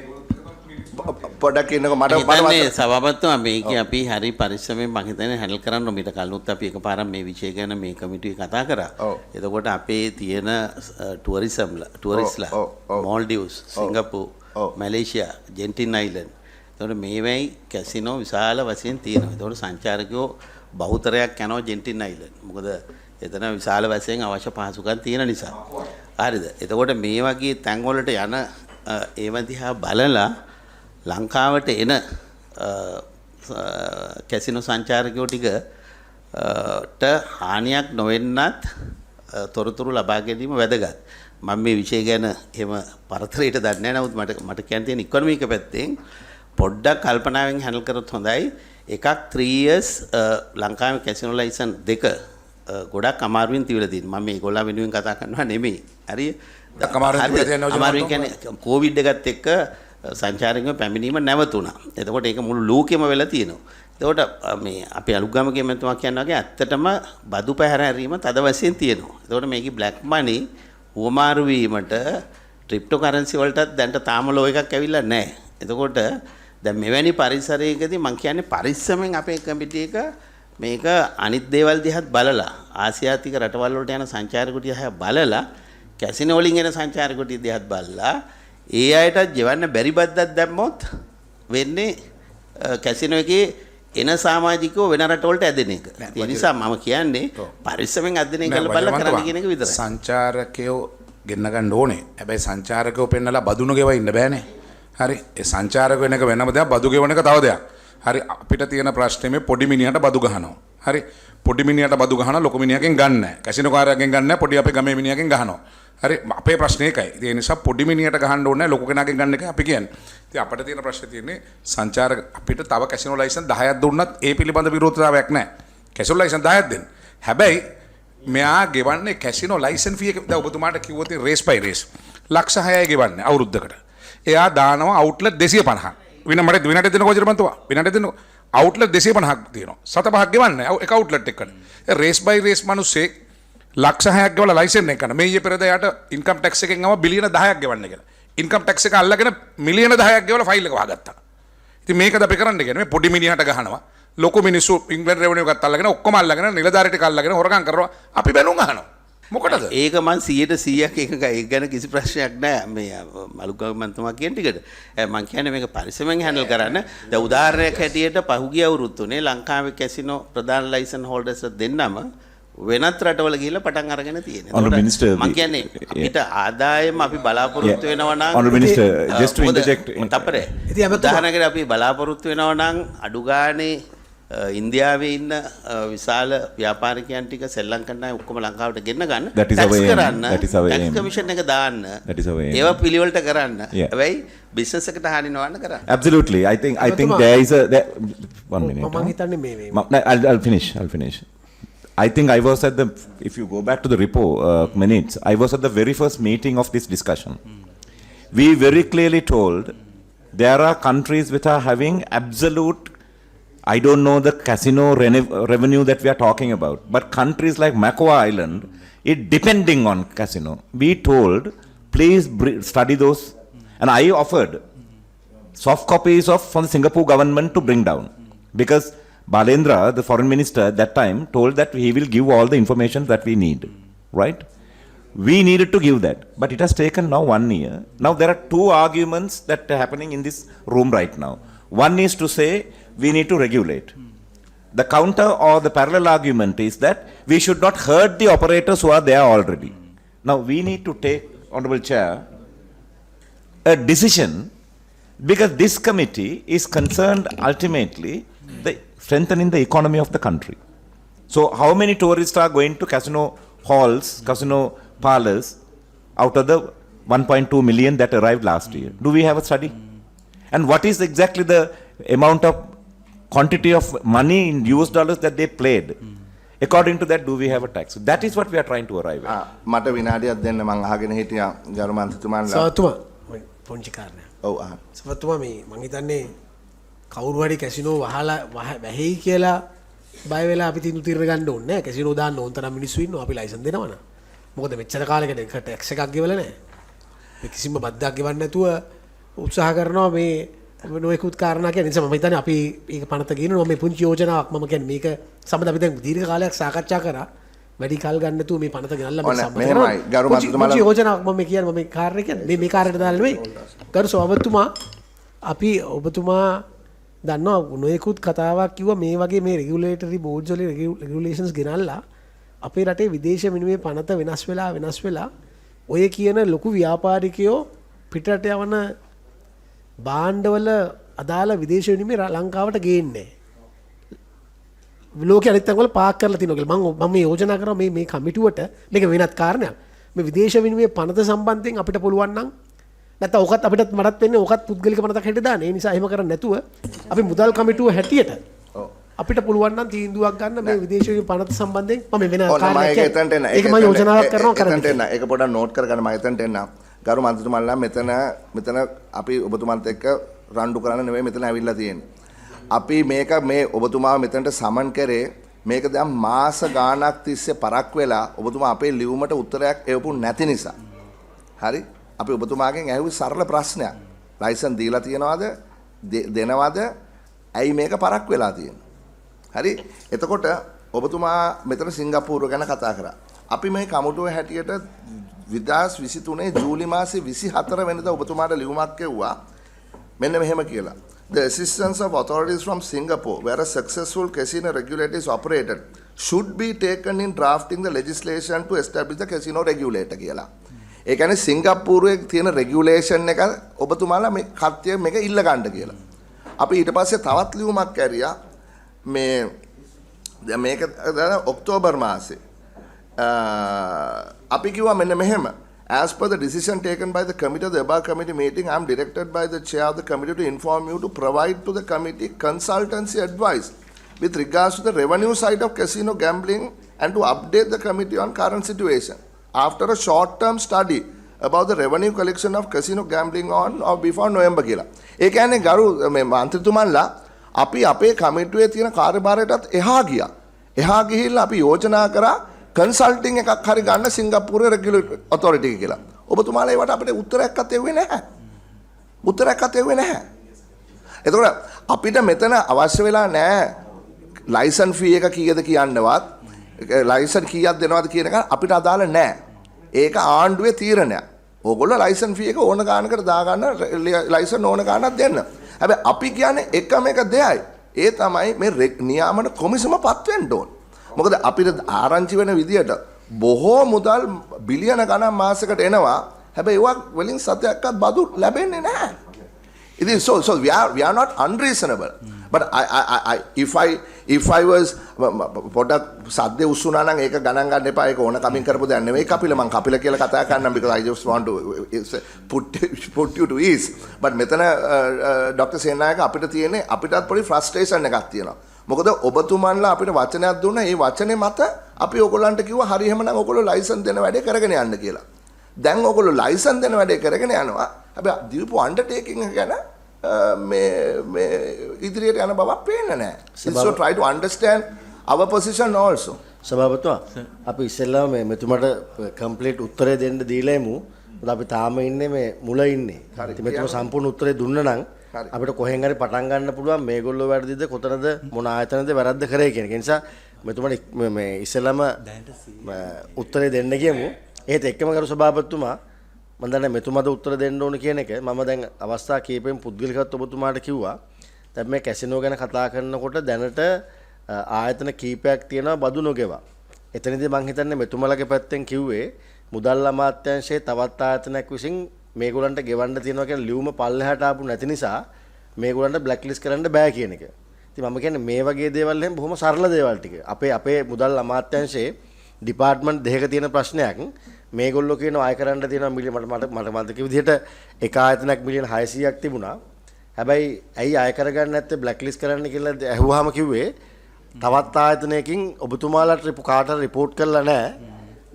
පොඩක් ඉන්නකො මට හිතන්නේ සභාපතිතුමා මේක අපි හරි පරිස්සමෙන් මම හිතන්නේ හැන්ඩල් කරන්න ඕන. මීට කලිනුත් අපි එකපාරක් මේ විෂය ගැන මේ කමිටුවේ කතා කරා. එතකොට අපේ තියෙන ටුවරිස්ලා මෝල්ඩිව්ස්, සිංගප්පූර්, මැලේසියා, ජෙන්ටින් අයිලන්ඩ්. එතකොට මේවැයි කැසිනෝ විශාල වශයෙන් තියෙනවා. එතකොට සංචාරකයෝ බහුතරයක් යනවා ජෙන්ටින් අයිලන්ඩ්. මොකද එතන විශාල වශයෙන් අවශ්‍ය පහසුකම් තියෙන නිසා. හරිද? එතකොට මේ වගේ තැන් වලට යන ඒව දිහා බලලා ලංකාවට එන කැසිනෝ සංචාරකයෝ ටිකට හානියක් නොවෙන්නත් තොරතුරු ලබා ගැනීම වැදගත්. මම මේ විෂය ගැන එහෙම පරතරයට දන්නේ නැහැ. නමුත් මට කියන්න තියෙන ඉකොනොමික පැත්තෙන් පොඩ්ඩක් කල්පනාවෙන් හැන්ඩල් කරොත් හොඳයි. එකක් 3 years ලංකාවේ කැසිනෝ ලයිසන් දෙක ගොඩක් අමාරුවෙන් තියලා තියෙනවා. මම මේගොල්ලෝ වෙනුවෙන් කතා කරනවා නෙමෙයි. හරිය? අමාරුවෙන් කියන්නේ කොවිඩ් එකත් එක්ක සංචාරකයෝ පැමිණීම නැවතුණා. එතකොට ඒක මුළු ලෝකෙම වෙලා තියෙනවා. එතකොට මේ අපේ අලුග්ගමගේ මන්තුමා කියනවා වගේ ඇත්තටම බදු පැහැර හැරීම තද වශයෙන් තියෙනවා. එතකොට මේකේ බ්ලැක් මනි උවමාරු වීමට ක්‍රිප්ටෝකරන්සි වලටත් දැන්ට තාම ලෝ එකක් ඇවිල්ලා නැහැ. එතකොට දැන් මෙවැනි පරිසරයකදී මම කියන්නේ පරිස්සමෙන් අපේ කමිටු එක මේක අනිත් දේවල් දිහාත් බලලා ආසියාතික රටවල් වලට යන සංචාරකයෝ දිහා බලලා කැසිනෝ වලින් එන සංචාරකයෝ දිහාත් බලලා ඒ අයටත් ජීවන්න බැරි බද්දක් දැම්මොත් වෙන්නේ කැසිනෝ එකේ එන සමාජිකයෝ වෙන රටවලට ඇදෙන එක. ඒ නිසා මම කියන්නේ පරිස්සමෙන් අධ්‍යයනය කරලා බලලා කරන්න කියන එක විතරයි. සංචාරකයෝ ගෙන්න ගන්න ඕනේ. හැබැයි සංචාරකයෝ පෙන්නලා බදුන ගෙව ඉන්න බෑනේ. හරි ඒ සංචාරක වෙන එක වෙනම දෙයක් බදු ගෙවන එක තව දෙයක්. හරි අපිට තියෙන ප්‍රශ්නේ මේ පොඩි මිනිහට බදු ගහනවා. හරි පොඩි මිනිහට බදු ගහනවා ලොකු මිනිහගෙන් ගන්න නැහැ. කැසිනෝ කාර්යයෙන් ගන්න නැහැ පොඩි අපේ ගමේ මිනිහගෙන් ගහනවා. හරි අපේ ප්‍රශ්නේ ඒකයි. ඒ නිසා පොඩි මිනිහට ගහන්න ඕනේ නැහැ ලොකු කෙනාගෙන් ගන්න එකයි අපි කියන්නේ. ඉතින් අපිට තියෙන ප්‍රශ්නේ තියෙන්නේ සංචාරක අපිට තව කැසිනෝ ලයිසන් 10ක් දුන්නත් ඒ පිළිබඳ විරෝධතාවයක් නැහැ. කැසිනෝ ලයිසන් 10ක් දෙන්න. හැබැයි මෙයා ගෙවන්නේ කැසිනෝ ලයිසන් ෆී එක දැන් ඔබතුමාට කිව්වොත් රේස් බයි රේස් ලක්ෂ 6යි ගෙවන්නේ අවුරුද්දකට. එයා දානවා අවුට්ලට් 250ක්. මට විනාඩි දෙන්නකෝ ජර්මන්තුවා. විනාඩි දෙන්නකෝ. අවුට්ලට් 250ක් තියෙනවා. 7-5ක් ගෙවන්නේ එක අවුට්ලට් එකකට. ඒ රේස් බයි රේස් මිනිස්සේ ලක්ෂ 6ක් ගෙවලා ලයිසන් එක ගන්න. මේ ඊයේ පෙරේද යාට ඉන්කම් ටැක්ස් එකෙන් ආව බිලියන 10ක් ගෙවන්න කියලා. ඉන්කම් ටැක්ස් එක අල්ලගෙන මිලියන 10ක් ගෙවලා ෆයිල් එක වහගත්තා. ඉතින් මේකද අපි කරන්න කියන්නේ මේ පොඩි මිනිහට ගහනවා. ලොකු මිනිස්සු ඉංග්‍රීසි රෙවෙනියු එකත් අල්ලගෙන ඔක්කොම අල්ලගෙන නිලධාරීට අල්ලගෙන හොරගම් කරනවා. අපි බැනුම් අහනවා. මොකටද? ඒක මං 100%ක් එකයි. ඒක ගැන කිසි ප්‍රශ්නයක් නැහැ. මේ අලුගම මන්තුමා කියන ටිකට. මං කියන්නේ මේක පරිස්සමෙන් හැන්ඩල් කරන්න. දැන් උදාහරණයක් හැටියට පහුගිය අවුරුද්දේ ලංකාවේ කැසිනෝ ප්‍රධාන ලයිසන් හෝල්ඩර්ස් දෙන්නම වෙනත් රටවල ගිහිල්ලා පටන් අරගෙන තියෙනවා. මං කියන්නේ අපිට ආදායම අපි බලාපොරොත්තු වෙනවා නම් Honorable Minister, just to interject. තපරේ. උදාහරණයකට අපි බලාපොරොත්තු වෙනවා නම් අඩු ගානේ ඉන්දියාවේ ඉන්න විශාල ව්‍යාපාරිකයන් ටික ශ්‍රී ලංකන් අය ඔක්කොම ලංකාවට ගෙන්න ගන්න ටැක්ස් කරන්න ටැක්ස් කමිෂන් එක දාන්න ඒවා පිළිවෙලට කරන්න හැබැයි බිස්නස් එකට හානි නොවන්න කරන්න Absolutely. I think there is a one minute. මම හිතන්නේ මේ I'll finish. I think I was at the, if you go back to the minutes, I was at the very first meeting of this discussion. We very clearly told there are countries which are having absolute, I don't know the casino revenue that we are talking about, but countries like Macau Island, it depending on casino. We told, please study those, and I offered soft copies from the Singapore government to bring down, because Balendra, the foreign minister at that time, told that he will give all the information that we need, right? We needed to give that, but it has taken now 1 year. Now there are two arguments that are happening in this room right now. One is to say we need to regulate. the counter or the parallel argument is that we should not hurt the operators who are there already. Now we need to take, Honorable Chair, a decision, because this committee is concerned ultimately the strengthening the economy of the country. So how many tourists are going to casino halls, casino parlors out of the 1.2 million that arrived last year? Do we have a study? And what is exactly the amount of quantity of money in US dollars that they played? According to that, do we have a tax? That is what we are trying to arrive at. මට විනාඩියක් දෙන්න මං අහගෙන හිටියා ගරු මන්ත්‍රීතුමාලා. සවතුමා පොන්චි කාරණයක්. ඔව් අහන්න. සවතුමා මේ මං හිතන්නේ කවුරු හරි කැසිනෝ වහලා වැහෙයි කියලා බය වෙලා අපි තීන්දුව తీරන ගන්න ඕනේ නැහැ. කැසිනෝ දාන්න ඕන තරම් මිනිස්සු ඉන්නවා. අපි ලයිසන් දෙනවනේ. මොකද මෙච්චර කාලෙකට ටැක්ස් එකක් ගෙවලා නැහැ. මේ කිසිම බද්දක් ගෙවන්න නැතුව උත්සාහ කරනවා මේ නොයෙකුත් කාරණා කියන නිසා මම හිතන්නේ අපි මේක පනත ගේනවා මේ පුංචි යෝජනාවක් මම කියන්නේ මේක සම්බන්ධ අපි දැන් දීර්ඝ කාලයක් සාකච්ඡා කරා වැඩි කල් ගන්න නැතුව මේ පනත ගෙනල්ලා මේ සම්බන්ධ මෙහෙමයි ගරු මන්ත්‍රීතුමාලා පුංචි යෝජනාවක් මම කියන්නේ මම මේ කාර්යය කියන්නේ මේ කාර්යයට දාලා නෙවෙයි ගරු සභාපතිතුමා අපි ඔබතුමා දන්නවා නොයෙකුත් කතාවක් කිව්වා මේ වගේ මේ රෙගියුලේටරි බෝඩ්ස් වල රෙගියුලේෂන්ස් ගෙනල්ලා අපේ රටේ විදේශ විනිමය පනත වෙනස් වෙලා ඔය කියන ලොකු ව්‍යාපාරිකයෝ පිටරට යවන බාණ්ඩවල අදාළ විදේශ විනිමය ලංකාවට ගේන්නේ ලෝකෙ අනිත් තැන්වල පාක් කරලා තිනවා කියලා මම මේ යෝජනා කරා මේ කමිටුවට මේක වෙනත් කාරණයක් මේ විදේශ විනිමය පනත සම්බන්ධයෙන් අපිට පුළුවන් නම් නැත්නම් ඔකත් අපිටත් මටත් වෙන්නේ ඔකත් පුද්ගලික පනතක් හැටියට දාන්න. ඒ නිසා එහෙම කරන්නේ නැතුව අපි මුදල් කමිටුව හැටියට අපිට පුළුවන් නම් තීන්දුවක් ගන්න මේ විදේශ විනිමය පනත සම්බන්ධයෙන් මම වෙන කාරණයක් ඒක මම යෝජනාවක් කරනවා කරන්නේ. ඒක පොඩ්ඩක් නෝට් කරගන්න මම එතනට එන්න. ගරු මන්ත්‍රීතුමාලා මෙතන අපි ඔබතුමන්ත් එක්ක රණ්ඩු කරන්න නෙවෙයි මෙතන ඇවිල්ලා තියෙන්නේ. අපි මේක මේ ඔබතුමාව මෙතනට සමන් කරේ මේක දැන් මාස ගාණක් තිස්සේ පරක් වෙලා ඔබතුමා අපේ ලියුමට උත්තරයක් එවපු නැති නිසා. හරි? අපි ඔබතුමාගෙන් ඇහුවේ සරල ප්‍රශ්නයක්. ලයිසන් දීලා තියනවද? දෙනවද? ඇයි මේක පරක් වෙලා තියෙන්නේ? හරි? එතකොට ඔබතුමා මෙතන සිංගප්පූරුව ගැන කතා කරා. අපි මේ කමුටුවේ හැටියට 2023 ජූලි මාසේ 24 වෙනිදා ඔබතුමාට ලියුමක් කෙව්වා. මෙන්න මෙහෙම කියලා. The assistance of authorities from Singapore where a successful casino regulator is operated should be taken in drafting the legislation to establish the casino regulator කියලා. ඒ කියන්නේ සිංගප්පූරුවේ තියෙන රෙගියුලේෂන් එක ඔබතුමාලා මේ කට්ටිය මේක ඉල්ල ගන්න කියලා. අපි ඊට පස්සේ තවත් ලියුමක් ඇරියා මේ දැන් මේක ඔක්තෝබර් මාසේ අපි කිව්වා මෙන්න මෙහෙම as per the decision taken by the committee of the above committee meeting I am directed by the chair of the committee to inform you to provide to the committee consultancy advice with regards to the revenue side of casino gambling and to update the committee on current situation after a short term study about the revenue collection of casino gambling on or before November කියලා. ඒ කියන්නේ ගරු මේ මන්ත්‍රීතුමන්ලා අපි අපේ කමිටුවේ තියෙන කාර්යභාරයටත් එහා ගියා. එහා ගිහිල්ලා අපි යෝජනා කරා කන්සල්ටිං එකක් හරි ගන්න සිංගප්පූරුවේ රෙගියුලේටරි ඔතොරිටි එක කියලා. ඔබතුමාලා ඒවට අපිට උත්තරයක්වත් එව්වේ නැහැ. උත්තරයක්වත් එව්වේ නැහැ. එතකොට අපිට මෙතන අවශ්‍ය වෙලා නැහැ ලයිසන් ෆී එක කීයද කියන්නවත් ලයිසන් කීයක් දෙනවද කියන එක අපිට අදාළ නැහැ. ඒක ආණ්ඩුවේ තීරණයක්. ඕගොල්ලෝ ලයිසන් ෆී එක ඕන ගානකට දාගන්න ලයිසන් ඕන ගානක් දෙන්න. හැබැයි අපි කියන්නේ එකම එක දෙයයි. ඒ තමයි මේ නියාමන කොමිසම පත් වෙන්න ඕන. මොකද අපිට ආරංචි වෙන විදියට බොහෝ මුදල් බිලියන ගණන් මාසයකට එනවා. හැබැයි ඒවා වලින් සතයක්වත් බදු ලැබෙන්නේ නැහැ. ඉතින් so we are not unreasonable. But if I was පොඩක් සද්දේ උස්සුනා නම් ඒක ගණන් ගන්න එපා. ඒක ඕන කමින් කරපු දෙයක් නෙවෙයි කපිල මං කපිල කියලා කතා කරන්නම් because I just want to put you to ease. But මෙතන Dr. සේනායක අපිට තියෙන්නේ අපිටත් පොඩි frustration එකක් තියෙනවා. මොකද ඔබතුමන්ලා අපිට වචනයක් දුන්නා. ඒ වචනේ මත අපි ඔයගොල්ලන්ට කිව්වා හරි එහෙමනම් ඔයගොල්ලෝ ලයිසන් දෙන වැඩේ කරගෙන යන්න කියලා. දැන් ඔයගොල්ලෝ ලයිසන් දෙන වැඩේ කරගෙන යනවා. හැබැයි දීපු අන්ඩර්ටේකින් එක ගැන මේ ඉදිරියට යන බවක් පේන්නේ නැහැ. So try to understand our position also. සභාපතිතුමා අපි ඉස්සෙල්ලාම මේ මෙතුමට කම්ප්ලීට් උත්තරේ දෙන්න දීලා එමු. මොකද අපි තාම ඉන්නේ මේ මුල ඉන්නේ. ඉතින් මෙතුම සම්පූර්ණ උත්තරේ දුන්නා නම් අපිට කොහෙන් හරි පටන් ගන්න පුළුවන් මේගොල්ලෝ වැරදිද කොතනද මොන ආයතනද වැරද්ද කරේ කියන එක. නිසා මෙතුමට මේ ඉස්සෙල්ලාම උත්තරේ දෙන්න කියමු. ඒත් එක්කම කරු සභාපතිතුමා මම දන්නේ මෙතුමාද උත්තර දෙන්න ඕන කියන එක මම දැන් අවස්ථා කීපෙන් පුද්ගලිකවත් ඔබතුමාට කිව්වා. දැන් මේ කැසිනෝ ගැන කතා කරනකොට දැනට ආයතන කීපයක් තියෙනවා බදු නොගෙවා. එතනදී මම හිතන්නේ මෙතුමලගේ පැත්තෙන් කිව්වේ මුදල් අමාත්‍යාංශයේ තවත් ආයතනයක් විසින් මේගොල්ලන්ට ගෙවන්න තියෙනවා කියන ලියුම පල්ලෙහාට ආපු නැති නිසා මේගොල්ලන්ට බ්ලැක් ලිස්ට් කරන්න බෑ කියන එක. ඉතින් මම කියන්නේ මේ වගේ දේවල් එහෙම බොහොම සරල දේවල් ටික. අපේ මුදල් අමාත්‍යාංශයේ ඩිපාර්ට්මන්ට් දෙකක තියෙන ප්‍රශ්නයක් මේගොල්ලෝ කියනවා අය කරන්න තියෙනවා මිලියන මට මතක විදිහට එක ආයතනයක් මිලියන 600ක් තිබුණා. හැබැයි ඇයි අය කරගන්න නැත්තේ බ්ලැක් ලිස්ට් කරන්න කියලා ඇහුවාම කිව්වේ තවත් ආයතනයකින් ඔබතුමාලාට කාටට රිපෝට් කරලා නැහැ.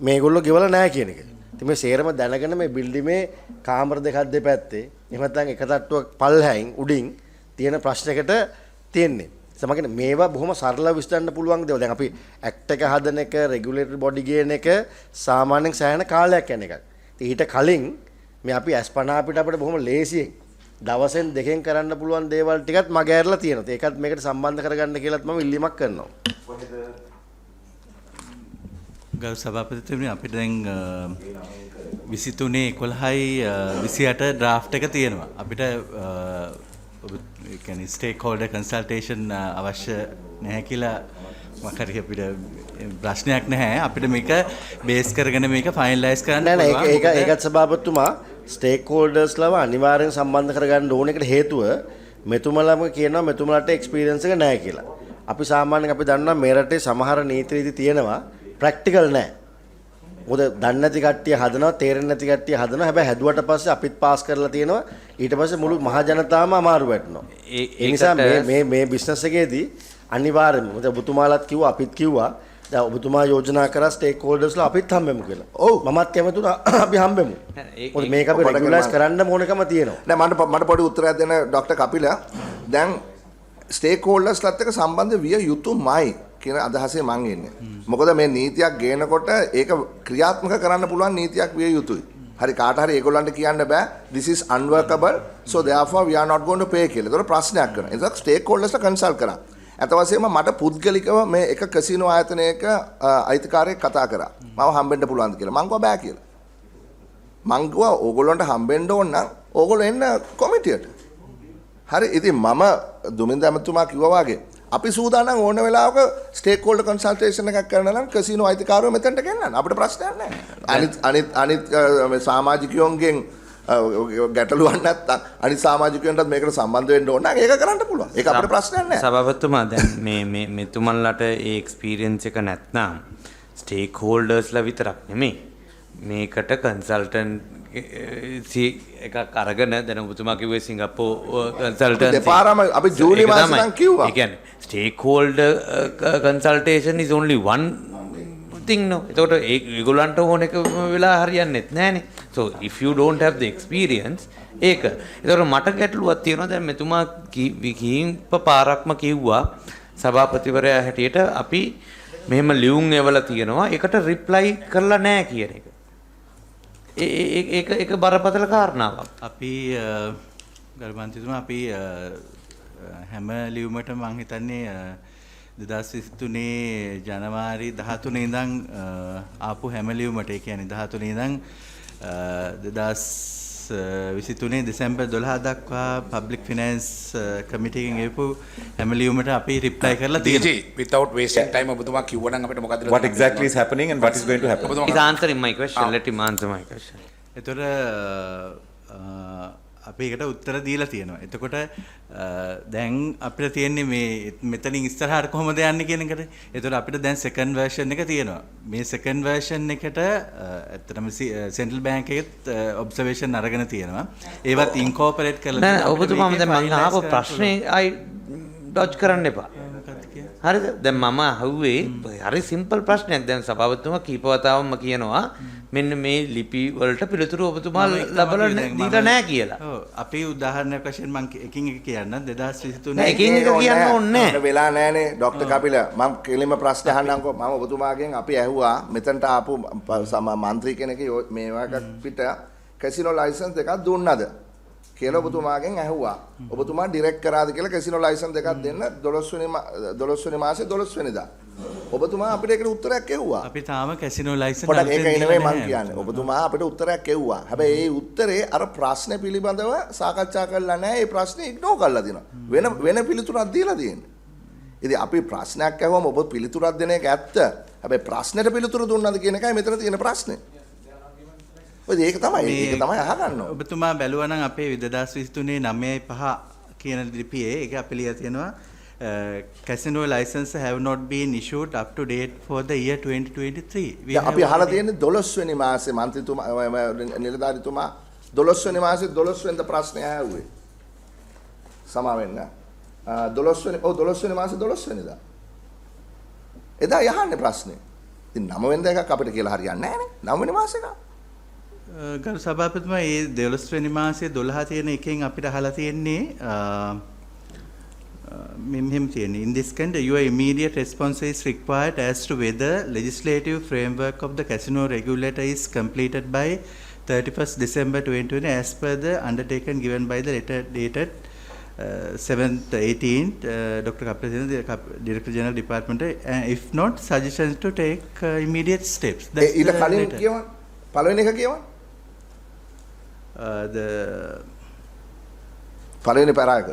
මේගොල්ලෝ ගෙවලා නැහැ කියන එක. ඉතින් මේ සේරම දැනගෙන මේ බිල්ඩිමේ කාමර දෙකක් දෙපැත්තේ එහෙම නැත්නම් එක තට්ටුවක් පල්ලෙහායින් උඩින් තියෙන ප්‍රශ්නයකට තියෙන්නේ. සමහරවිට මේවා බොහොම සරලව විශ්ලේෂණය පුළුවන් දේවල්. දැන් අපි ඇක්ට් එක හදන එක, රෙගියුලේටරි බොඩි ගේන එක සාමාන්‍යයෙන් සෑහෙන කාලයක් යන එකක්. ඊට කලින් මේ අපි අස්පනා අපිට බොහොම ලේසියෙන් දවසෙන් දෙකෙන් කරන්න පුළුවන් දේවල් ටිකත් මග ඇරලා තියෙනවා. ඒකත් මේකට සම්බන්ධ කරගන්න කියලාත් මම ඉල්ලීමක් කරනවා. ගරු සභාපතිතුමනි අපිට දැන් 23 11යි 28 ඩ්‍රාෆ්ට් එක තියෙනවා. අපිට කියන්නේ ස්ටේක් හෝල්ඩර් කන්සල්ටේෂන් අවශ්‍ය නැහැ කියලා මොකක් හරි අපිට ප්‍රශ්නයක් නැහැ. අපිට මේක බේස් කරගෙන මේක ෆයිනලයිස් කරන්න නෑ ඒකත් සභාපතිතුමා ස්ටේක් හෝල්ඩර්ස්ලව අනිවාර්යෙන් සම්බන්ධ කරගන්න ඕන එකට හේතුව මෙතුමලම කියනවා මෙතුමලට එක්ස්පීරියන්ස් එක නැහැ කියලා. අපි සාමාන්‍යයෙන් අපි දන්නවා මේ රටේ සමහර නීති රීති තියෙනවා ප්‍රැක්ටිකල් නැහැ. මොකද දන්නේ නැති කට්ටිය හදනවා තේරෙන්නේ නැති කට්ටිය හදනවා. හැබැයි හැදුවට පස්සේ අපිත් පාස් කරලා තියෙනවා. ඊට පස්සේ මුළු මහ ජනතාවම අමාරු වැටෙනවා. ඒ නිසා මේ බිස්නස් එකේදී අනිවාර්යයෙන්ම මොකද ඔබතුමාලත් කිව්වා අපිත් කිව්වා දැන් ඔබතුමා යෝජනා කරා ස්ටේක් හෝල්ඩර්ස්ලා අපිත් හම්බෙමු කියලා. ඔව් මමත් කැමති උනා අපි හම්බෙමු. මොකද මේක අපි රෙගියුලයිස් කරන්න ඕනකම තියෙනවා. නෑ මට පොඩි උත්තරයක් දෙන්න ડોક્ટર කපිල. දැන් ස්ටේක් හෝල්ඩර්ස්ලත් එක්ක සම්බන්ධ විය යුතුමයි කියන අදහසේ මං ඉන්නේ. මොකද මේ නීතියක් ගේනකොට ඒක ක්‍රියාත්මක කරන්න පුළුවන් නීතියක් විය යුතුයි. හරි කාට හරි ඒගොල්ලන්ට කියන්න බෑ this is unworkable so therefore we are not going to pay කියලා. ඒක ප්‍රශ්නයක් කරනවා. ඒක ස්ටේක් හෝල්ඩර්ස්ලා කන්සල්ට් කරා. අත වශයෙන්ම මට පුද්ගලිකව මේ එක කැසිනෝ ආයතනයක අයිතිකාරයෙක් කතා කරා. මම හම්බෙන්න පුළුවන්ද කියලා. මං කිව්වා බෑ කියලා. මං කිව්වා ඕගොල්ලන්ට හම්බෙන්න ඕන නම් ඕගොල්ලෝ එන්න කොමිටියට. හරි ඉතින් මම දුමින්ද ඇමතුමා කිව්වා වගේ අපි සූදානම් ඕන වෙලාවක ස්ටේක් හෝල්ඩර් කන්සල්ටේෂන් එකක් කරන්න නම් කැසිනෝ අයිතිකාරයෝ මෙතනට ගෙන්නන්න. අපිට ප්‍රශ්නයක් නැහැ. අනිත් සමාජිකයෝන්ගෙන් ගැටලුවක් නැත්තම් අනිත් සමාජිකයන්ටත් මේකට සම්බන්ධ වෙන්න ඕන නම් ඒක කරන්න පුළුවන්. ඒක අපිට ප්‍රශ්නයක් නැහැ. සභාපතිතුමා දැන් මේ මෙතුමන්ලට ඒ එක්ස්පීරියන්ස් එක නැත්නම් ස්ටේක් හෝල්ඩර්ස්ලා විතරක් නෙමෙයි මේකට කන්සල්ටන්ට් එකක් අරගෙන දැන් ඔබතුමා කිව්වේ සිංගප්පූර් කන්සල්ටන්ට් දෙපාරම අපි ජූලි මාසෙ නම් කිව්වා. ඒ කියන්නේ stake holder consultation is only one thing no. එතකොට ඒගොල්ලන්ට ඕන එක වෙලා හරියන්නේත් නැහනේ. So if you don't have the experience ඒක. ඒතකොට මට ගැටලුවක් තියෙනවා දැන් මෙතුමා කීප පාරක්ම කිව්වා සභාපතිවරයා හැටියට අපි මෙහෙම ලියුම් එවලා තියෙනවා ඒකට රිප්ලයි කරලා නැහැ කියන එක. ඒක බරපතල කාරණාවක්. අපි ගල්මන්තිතුමා අපි හැම ලියුමටම මං හිතන්නේ 2023 ජනවාරි 13 ඉඳන් ආපු හැම ලියුමට ඒ කියන්නේ 13 ඉඳන් 2023 දෙසැම්බර් 12 දක්වා පබ්ලික් ෆිනෑන්ස් කමිටියෙන් එපු හැම ලියුමට අපි රිප්ලයි කරලා තියෙනවා. without wasting time ඔබතුමා කිව්වනම් අපිට මොකද්ද What exactly is happening and what is going to happen? He's answering my question. Let him answer my question. එතකොට අපි ඒකට උත්තර දීලා තියෙනවා. එතකොට දැන් අපිට තියෙන්නේ මේ මෙතනින් ඉස්සරහට කොහොමද යන්නේ කියන එකට. එතකොට අපිට දැන් සෙකන්ඩ් වර්ෂන් එක තියෙනවා. මේ සෙකන්ඩ් වර්ෂන් එකට ඇත්තටම සෙන්ට්‍රල් බැංක් එකෙත් ඔබ්සර්වේෂන් අරගෙන තියෙනවා. ඒවත් ඉන්කෝපරේට් කරලා නෑ ඔබතුමාම දැන් මම අහපු ප්‍රශ්නේ අයි ඩොජ් කරන්න එපා. හරිද? දැන් මම අහුවේ හරි සිම්පල් ප්‍රශ්නයක්. දැන් සභාපතිතුමා කීප වතාවක්ම කියනවා මෙන්න මේ ලිපි වලට පිළිතුරු ඔබතුමා ලබලා දීලා නැහැ කියලා. ඔව් අපි උදාහරණයක් වශයෙන් මම එකින් එක කියන්නම් 2023 නෑ එකින් එක කියන්න ඕනේ නෑ. වෙලා නෑනේ ડોક્ટર කපිල මම කෙලින්ම ප්‍රශ්න අහන්නම්කෝ. මම ඔබතුමාගෙන් අපි ඇහුවා මෙතනට ආපු මන්ත්‍රී කෙනෙක් මේ වගේ පිට කැසිනෝ ලයිසන්ස් දෙකක් දුන්නද කියලා ඔබතුමාගෙන් ඇහුවා. ඔබතුමා ඩිරෙක්ට් කරාද කියලා කැසිනෝ ලයිසන්ස් දෙකක් දෙන්න 12 වෙනි මාසේ 12 වෙනිදා. ඔබතුමා අපිට ඒකට උත්තරයක් එව්වා. අපි තාම කැසිනෝ ලයිසන්ස් පොඩක් ඒක නෙමෙයි මම කියන්නේ. ඔබතුමා අපිට උත්තරයක් එව්වා. හැබැයි ඒ උත්තරේ අර ප්‍රශ්නේ පිළිබඳව සාකච්ඡා කරලා නැහැ. ඒ ප්‍රශ්නේ ඉග්නෝර් කරලා දිනවා. වෙන පිළිතුරක් දීලා තියෙන්නේ. ඉතින් අපි ප්‍රශ්නයක් අහුවම ඔබ පිළිතුරක් දෙන එක ඇත්ත. හැබැයි ප්‍රශ්නෙට පිළිතුරු දුන්නද කියන එකයි මෙතන තියෙන ප්‍රශ්නේ. ඔය ඒක තමයි අහගන්න ඕනේ. ඔබතුමා බැලුවා නම් අපේ 2023 9/5 කියන ලිපියේ ඒක අපි ලියලා තියෙනවා casino license have not been issued up to date for the year 2023. අපි අහලා තියෙන්නේ 12 වෙනි මාසේ මන්ත්‍රීතුමා නිලධාරිතුමා 12 වෙනි මාසේ 12 වෙනිදා ප්‍රශ්නය ආවේ. සමා වෙන්න. 12 වෙනි මාසේ 12 වෙනිදා. එදා යහන්නේ ප්‍රශ්නේ. ඉතින් 9 වෙනිදා එකක් අපිට කියලා හරියන්නේ නැහැ නේ. 9 වෙනි මාසේ එකක්. ගරු සභාපතිතුමා මේ 12 වෙනි මාසේ 12 තියෙන එකෙන් අපිට අහලා තියෙන්නේ in this country your immediate response is required as to whether legislative framework of the casino regulator is completed by 31st December 2020 as per the undertaken given by the letter dated 7th 18th Dr. Kapil, Director General Department, if not suggestions to take immediate steps. That's ඊට කලින් කියවන්න පළවෙනි එක කියවන්න the පළවෙනි පැරායක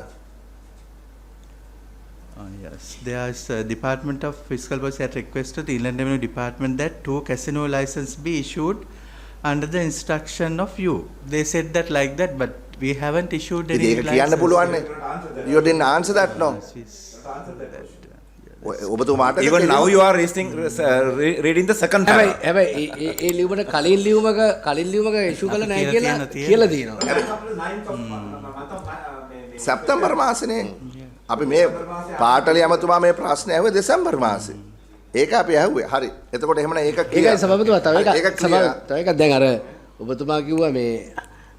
yes, there is Department of Fiscal Policy had requested the Inland Revenue Department that 2 casino license be issued under the instruction of you. They said that like that, but we haven't issued any ඒක කියන්න පුළුවන් නේ. You didn't answer that no. ඔබතුමාට even now you are reading the second paragraph. හැබැයි ඒ ලියුමට කලින් ලියුමක issue කළා නැහැ කියලා තියෙනවා. සැප්තැම්බර් මාසනේ අපි මේ පාටලි අමතුමා මේ ප්‍රශ්නේ ඇහුවේ දෙසැම්බර් මාසේ. ඒක අපි ඇහුවේ. හරි. එතකොට එහෙමනම් ඒක ඒකයි සභාපතිතුමා තව එකක් දැන් අර ඔබතුමා කිව්වා මේ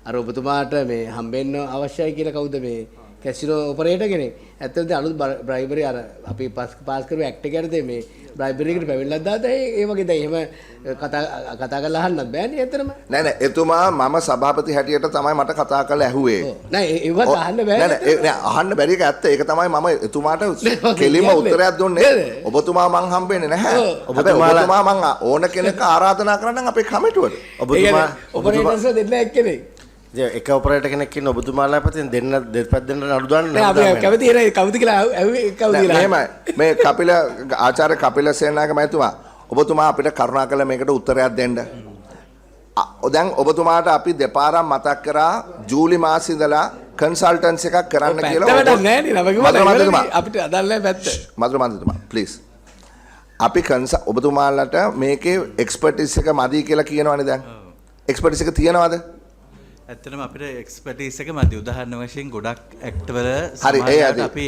අර ඔබතුමාට මේ හම්බෙන්න අවශ්‍යයි කියලා කවුද මේ කැසිනෝ ඔපරේටර් කෙනෙක්. ඇත්තටම අලුත් බ්‍රයිබරි අර අපි පාස් කරු ඇක්ට් එක යටතේ මේ බ්‍රයිබරි එකට පැවිල්ලක් දාලා ඒ වගේ දැන් එහෙම කතා කරලා අහන්නත් බෑනේ ඇත්තටම. නෑ එතුමා මම සභාපති හැටියට තමයි මට කතා කරලා ඇහුවේ. නෑ ඒවත් අහන්න බෑ. නෑ අහන්න බැරි එක ඇත්ත. ඒක තමයි මම එතුමාට කෙලිම උත්තරයක් දුන්නේ. ඔබතුමා මං හම්බෙන්නේ නැහැ. ඔබතුමා මං ඕන කෙනෙක් ආරාධනා කරන්නම් අපේ කමිටුවට. ඔබතුමා ඔපරේටර්ස්ලා දෙන්න එක්කනේ. එක ඔපරේටර් කෙනෙක් ඉන්න ඔබතුමාලා පැත්තෙන් දෙපැත්තෙන් නඩු දාන්න නෑ අපි කැමති එන කවුද කියලා ඇහුවේ කවුද කියලා. එහෙමයි. මේ කපිල ආචාර්ය කපිල සේනානායක මහතුමා ඔබතුමා අපිට කරුණාකරලා මේකට උත්තරයක් දෙන්න. දැන් ඔබතුමාට අපි දෙපාරක් මතක් කරා ජූලි මාසෙ ඉඳලා කන්සල්ටන්ස් එකක් කරන්න කියලා. වැඩක් නෑ නේ අපිට අදාළ නැහැ පැත්ත. මధుර මන්ත්‍රීතුමා ප්ලීස්. අපි ඔබතුමාලට මේකේ එක්ස්පර්ටිස් එක මදි කියලා කියනවනේ දැන්. එක්ස්පර්ටිස් එක තියනවද? ඇත්තටම අපිට එක්ස්පර්ටිස් එක මදි. උදාහරණ වශයෙන් ගොඩක් ඇක්ට් වල හරි ඒ අපි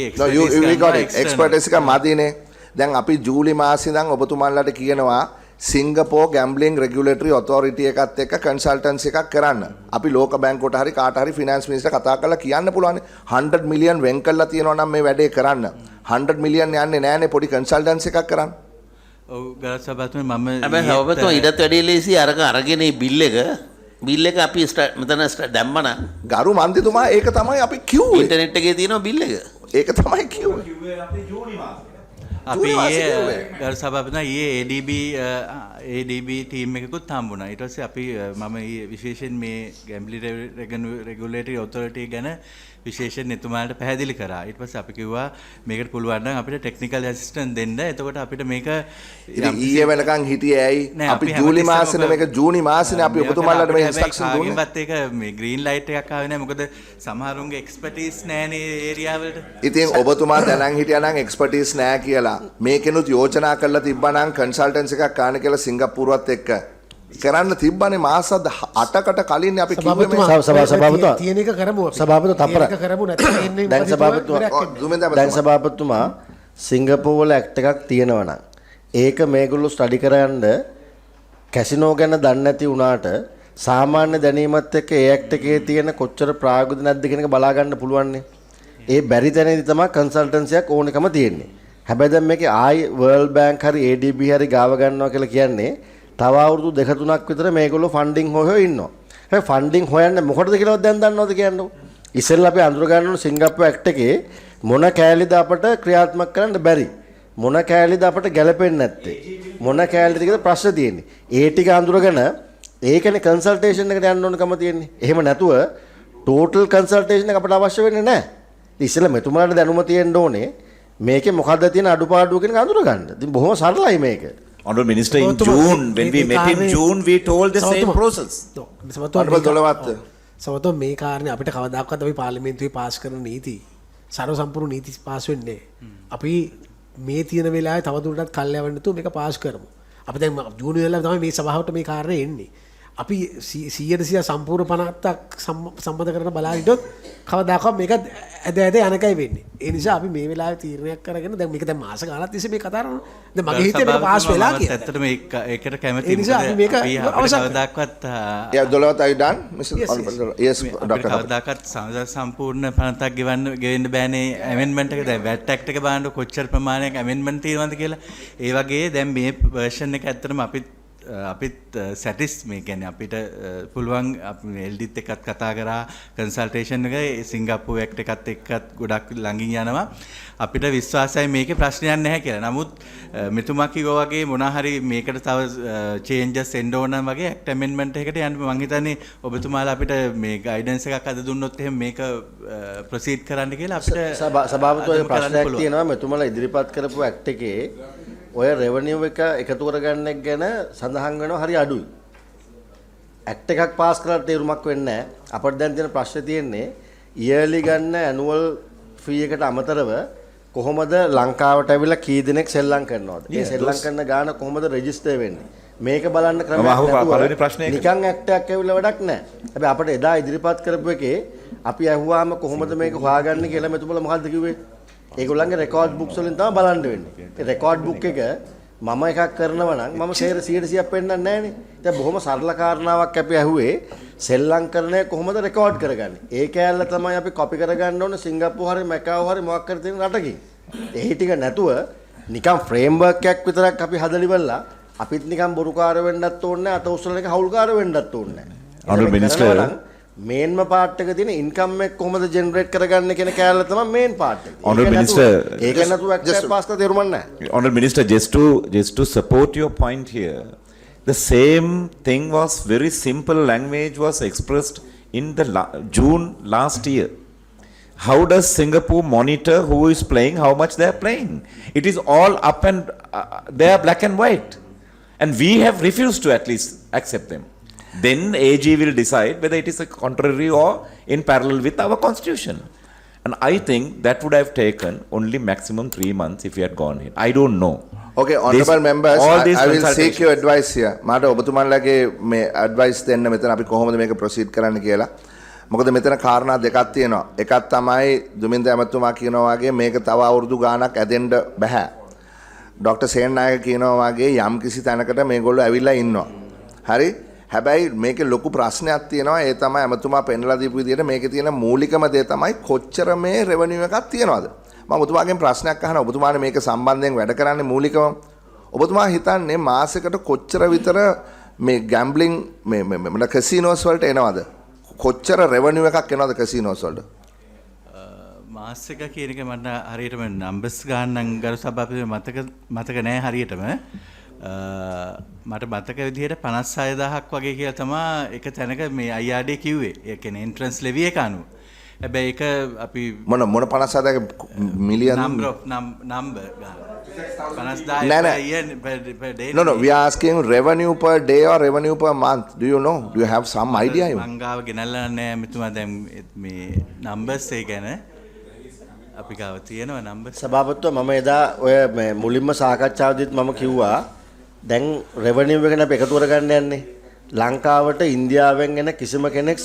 එක්ස්පර්ටිස් එක මදිනේ. දැන් අපි ජූලි මාසේ ඉඳන් ඔබතුමාලට කියනවා සිංගප්පූර් ගැම්බ්ලින් රෙගියුලේටරි ඔතොරිටි එකත් එක්ක කන්සල්ටන්සි එකක් කරන්න. අපි ලෝක බැංකුවට හරි කාට හරි ෆිනෑන්ස් මිනිස්ටර් කතා කරලා කියන්න පුළුවන් 100 මිලියන් වෙන් කරලා තියෙනවා නම් මේ වැඩේ කරන්න. 100 මිලියන් යන්නේ නැහනේ පොඩි කන්සල්ටන්සි එකක් කරන්න. ඔව් ගරු සභාපතිතුමා මම හැබැයි ඔබතුමා ඊටත් වැඩි ලේසි අරගෙන බිල් එක අපි මෙතන දැම්මන ගරු මන්ත්‍රීතුමා ඒක තමයි අපි කිව්වේ. ඉන්ටර්නෙට් එකේ තියෙනවා බිල් එක. ඒක තමයි කිව්වේ. අපි ගරු සභාපතිතුමා ADB ටීම් එකකුත් හම්බුණා. ඊට පස්සේ අපි මම විශේෂයෙන් මේ ගැම්බ්ලින් රෙගුලේටරි ඔතොරිටි ගැන විශේෂයෙන් එතුමාලට පැහැදිලි කරා. ඊට පස්සේ අපි කිව්වා මේකට පුළුවන් නම් අපිට ටෙක්නිකල් ඇසිස්ටන්ට් දෙන්න. එතකොට අපිට මේක ඊයේ වෙනකන් හිටියේ ඇයි? අපි ජූලි මාසෙනේ මේක ජූනි මාසෙනේ අපි ඔබතුමාලට මේ ඉන්ස්ට්‍රක්ෂන් දුන්නේ. ඒකත් ඒක මේ ග්‍රීන් ලයිට් එකක් ආවේ නැහැ. මොකද සමහරුන්ගේ එක්ස්පර්ටිස් නැහැනේ ඒරියා වලට. ඉතින් ඔබතුමා දැනන් හිටියා නම් එක්ස්පර්ටිස් නැහැ කියලා මේකෙනුත් යෝජනා කරලා තිබ්බා නම් කන්සල්ටන්සි එකක් ගන්න කියලා සිංගප්පූරුවත් එක්ක කරන්න තිබ්බනේ මාස 8කට කලින් අපි කිව්වේ මේ සභාපතිතුමා තියෙන එක කරමු අපි. සභාපතිතුමා තප්පර. ඒක කරමු නැත්නම් එන්නේ දැන් සභාපතිතුමා සිංගප්පූර් වල ඇක්ට් එකක් තියෙනවා නම් ඒක මේගොල්ලෝ ස්ටඩි කරන්න කැසිනෝ ගැන දන්නේ නැති වුණාට සාමාන්‍ය දැනීමත් එක්ක ඒ ඇක්ට් එකේ තියෙන කොච්චර ප්‍රායෝගිකද නැද්ද කියන එක බලා ගන්න පුළුවන් නේ. ඒ බැරි තැනදී තමයි කන්සල්ටන්සියක් ඕනකම තියෙන්නේ. හැබැයි දැන් මේකේ ආයි වර්ල්ඩ් බැංක් හරි ADB හරි ගාව ගන්නවා කියලා කියන්නේ තව අවුරුදු 2-3ක් විතර මේගොල්ලෝ ෆන්ඩින් හොයෝ ඉන්නවා. හැබැයි ෆන්ඩින් හොයන්නේ මොකටද කියලාවත් දැන් දන්නවද කියන්නේ? ඉස්සෙල්ලා අපි අඳුර ගන්න ඕන සිංගප්පූර් ඇක්ට් එකේ මොන කෑලිද අපට ක්‍රියාත්මක කරන්න බැරි? මොන කෑලිද අපට ගැලපෙන්නේ නැත්තේ? මොන කෑලිද කියලා ප්‍රශ්න තියෙන්නේ. ඒ ටික අඳුරගෙන ඒකනේ කන්සල්ටේෂන් එකට යන්න ඕනකම තියෙන්නේ. එහෙම නැතුව ටෝටල් කන්සල්ටේෂන් එක අපට අවශ්‍ය වෙන්නේ නැහැ. ඉස්සෙල්ලා මෙතුමාට දැනුම තියෙන්න ඕනේ මේකේ මොකද්ද තියෙන අඩුපාඩුව කියන එක අඳුර ගන්න. ඉතින් බොහොම සරලයි මේක. Honorable Minister, in June, when we met in June, we told the same process. සමතෝ මේ කාරණේ අපිට කවදාකවත් අපි පාර්ලිමේන්තුවේ පාස් කරන නීති සර්ව සම්පූර්ණ නීති පාස් වෙන්නේ අපි මේ තියෙන වෙලාවේ තවදුරටත් කල් යවන්න නැතුව මේක පාස් කරමු. අපි දැන් ජූනි වෙලාවේ තමයි මේ සභාවට මේ කාරණේ එන්නේ. අපි 100% සම්පූර්ණ 50ක් සම්මත කරන බලා හිටියොත් කවදාකවත් මේක ඇද යනකයි වෙන්නේ. ඒ නිසා අපි මේ වෙලාවේ තීරණයක් කරගෙන දැන් මේක දැන් මාස ගානක් තිස්සේ මේ කතා කරනවා. දැන් මගේ හිතේ මේක පාස් වෙලා කියලා. ඇත්තටම ඒකට කැමතියි. ඒ නිසා අපි මේක කවදාකවත් දොළවත are you done? Mr. Honorable. Yes, Dr. කවදාකවත් සම්පූර්ණ පනතක් ගෙවෙන්න බෑනේ amendment එක. දැන් VAT act එක බලන්න කොච්චර ප්‍රමාණයක් amendment තියෙනවද කියලා. ඒ වගේ දැන් මේ version එක ඇත්තටම අපිත් සැටිස් මේ කියන්නේ අපිට පුළුවන් එල්ඩිත් එකත් කතා කරා කන්සල්ටේෂන් එක සිංගප්පූර් ඇක්ට් එකත් එක්කත් ගොඩක් ළඟින් යනවා අපිට විශ්වාසයි මේකේ ප්‍රශ්නයක් නැහැ කියලා. නමුත් මෙතුමා කිව්වා වගේ මොනවා හරි මේකට තව චේන්ජස් එන්න ඕන වගේ ඇක්ට් ඇමෙන්ඩ්මන්ට් එකකට යන්න මම හිතන්නේ ඔබතුමාලා අපිට මේ ගයිඩන්ස් එකක් අද දුන්නොත් එහෙනම් මේක ප්‍රොසීඩ් කරන්න කියලා අපිට සභාපතිතුමා ප්‍රශ්නයක් තියෙනවා මෙතුමාලා ඉදිරිපත් කරපු ඇක්ට් එකේ ඔය රෙවෙනියු එක එකතු කරගන්න එක ගැන සඳහන් වෙනවා හරි අඩුයි. ඇක්ට් එකක් පාස් කරලා තේරුමක් වෙන්නේ නැහැ. අපිට දැන් තියෙන ප්‍රශ්නේ තියෙන්නේ ඉයර්ලි ගන්න ඇනුවල් ෆී එකට අමතරව කොහොමද ලංකාවට ඇවිල්ලා කී දෙනෙක් සෙල්ලම් කරනවද? ඒ සෙල්ලම් කරන ගාන කොහොමද රෙජිස්ටර් වෙන්නේ? මේක බලන්න ක්‍රමයක් නිකන් ඇක්ට් එකක් ඇවිල්ලා වැඩක් නැහැ. හැබැයි අපිට එදා ඉදිරිපත් කරපු එකේ අපි අහුවාම කොහොමද මේක හොයාගන්නේ කියලා මෙතුමලා මොකද්ද කිව්වේ? ඒගොල්ලන්ගේ රෙකෝඩ් බුක්ස් වලින් තමයි බලන්න වෙන්නේ. ඒ රෙකෝඩ් බුක් එක මම එකක් කරනවා නම් මම 100%ක් පෙන්නන්නේ නැහනේ. දැන් බොහොම සරල කාරණාවක් අපි අහුවේ සෙල්ලම් කරන්නේ කොහොමද රෙකෝඩ් කරගන්නේ. ඒ කෑල්ල තමයි අපි කොපි කරගන්න ඕනේ සිංගප්පූර් හරි මැකාව් හරි මොකක් කර තියෙන රටකින්. ඒ ටික නැතුව නිකන් ෆ්‍රේම්වර්ක් එකක් විතරක් අපි හදලා ඉවරලා අපිත් නිකන් බොරුකාර වෙන්නත් ඕනේ නැහැ. අත උස්සන එක හවුල්කාර වෙන්නත් ඕනේ නැහැ. Honorable Minister, මේන්ම පාර්ට් එක තියෙන ඉන්කම් එක කොහොමද ජෙනරේට් කරගන්න කියන කෑල්ල තමයි මේන් පාර්ට් එක. Honorable Minister, ඒක නැතුව ඇක්සස් පාස් කරලා තේරුම් නැහැ. Honorable Minister, just to support your point here, the same thing was very simple language was expressed in the June last year. How does Singapore monitor who is playing, how much they are playing? It is all up and they are black and white, and we have refused to at least accept them. Then AG will decide whether it is a contrary or in parallel with our constitution. And I think that would have taken only maximum 3 months if we had gone in. I don't know. Okay, honorable members, I will seek your advice here. මට ඔබතුමාලගේ මේ advice දෙන්න මෙතන අපි කොහොමද මේක proceed කරන්න කියලා. මොකද මෙතන කාරණා දෙකක් තියෙනවා. එකක් තමයි දුමින්ද ඇමතුමා කියනවා වගේ මේක තව අවුරුදු ගාණක් ඇදෙන්න බෑ. ડોક્ટર සේනනායක කියනවා වගේ යම් කිසි තැනකට මේගොල්ලෝ ඇවිල්ලා ඉන්නවා. හරි? හැබැයි මේකේ ලොකු ප්‍රශ්නයක් තියෙනවා. ඒ තමයි ඇමතුමා පෙන්නලා දීපු විදිහට මේකේ තියෙන මූලිකම දේ තමයි කොච්චර මේ රෙවෙනියු එකක් තියනවද? මම ඔබතුමාගෙන් ප්‍රශ්නයක් අහනවා. ඔබතුමානේ මේක සම්බන්ධයෙන් වැඩ කරන්නේ මූලිකවම. ඔබතුමා හිතන්නේ මාසෙකට කොච්චර විතර මේ ගැම්බ්ලින් මේ කැසිනෝස් වලට එනවද? කොච්චර රෙවෙනියු එකක් එනවද කැසිනෝස් වලට? මාස් එක කියන එක මට හරියටම නම්බර්ස් ගන්න ගරු සභාපති මතක නෑ හරියටම. මට මතක විදිහට 56000ක් වගේ කියලා තමයි එක තැනක මේ IRD කිව්වේ. ඒ කියන්නේ එන්ට්‍රන්ස් ලෙවි එක අනුව. හැබැයි ඒක අපි මොන 56000 million number 50000 per day. No, we are asking revenue per day or revenue per month. Do you know? Do you have some idea? මං ගාව ගෙනල්ලා නැහැ මෙතුමා දැන් මේ numbers ඒ ගැන අපි ගාව තියෙනවා numbers. සභාපතිතුමා මම එදා ඔය මුලින්ම සාකච්ඡාවේදීත් මම කිව්වා දැන් රෙවෙනියු එක අපි එකතු කරගන්න යන්නේ. ලංකාවට ඉන්දියාවෙන් එන කිසිම කෙනෙක්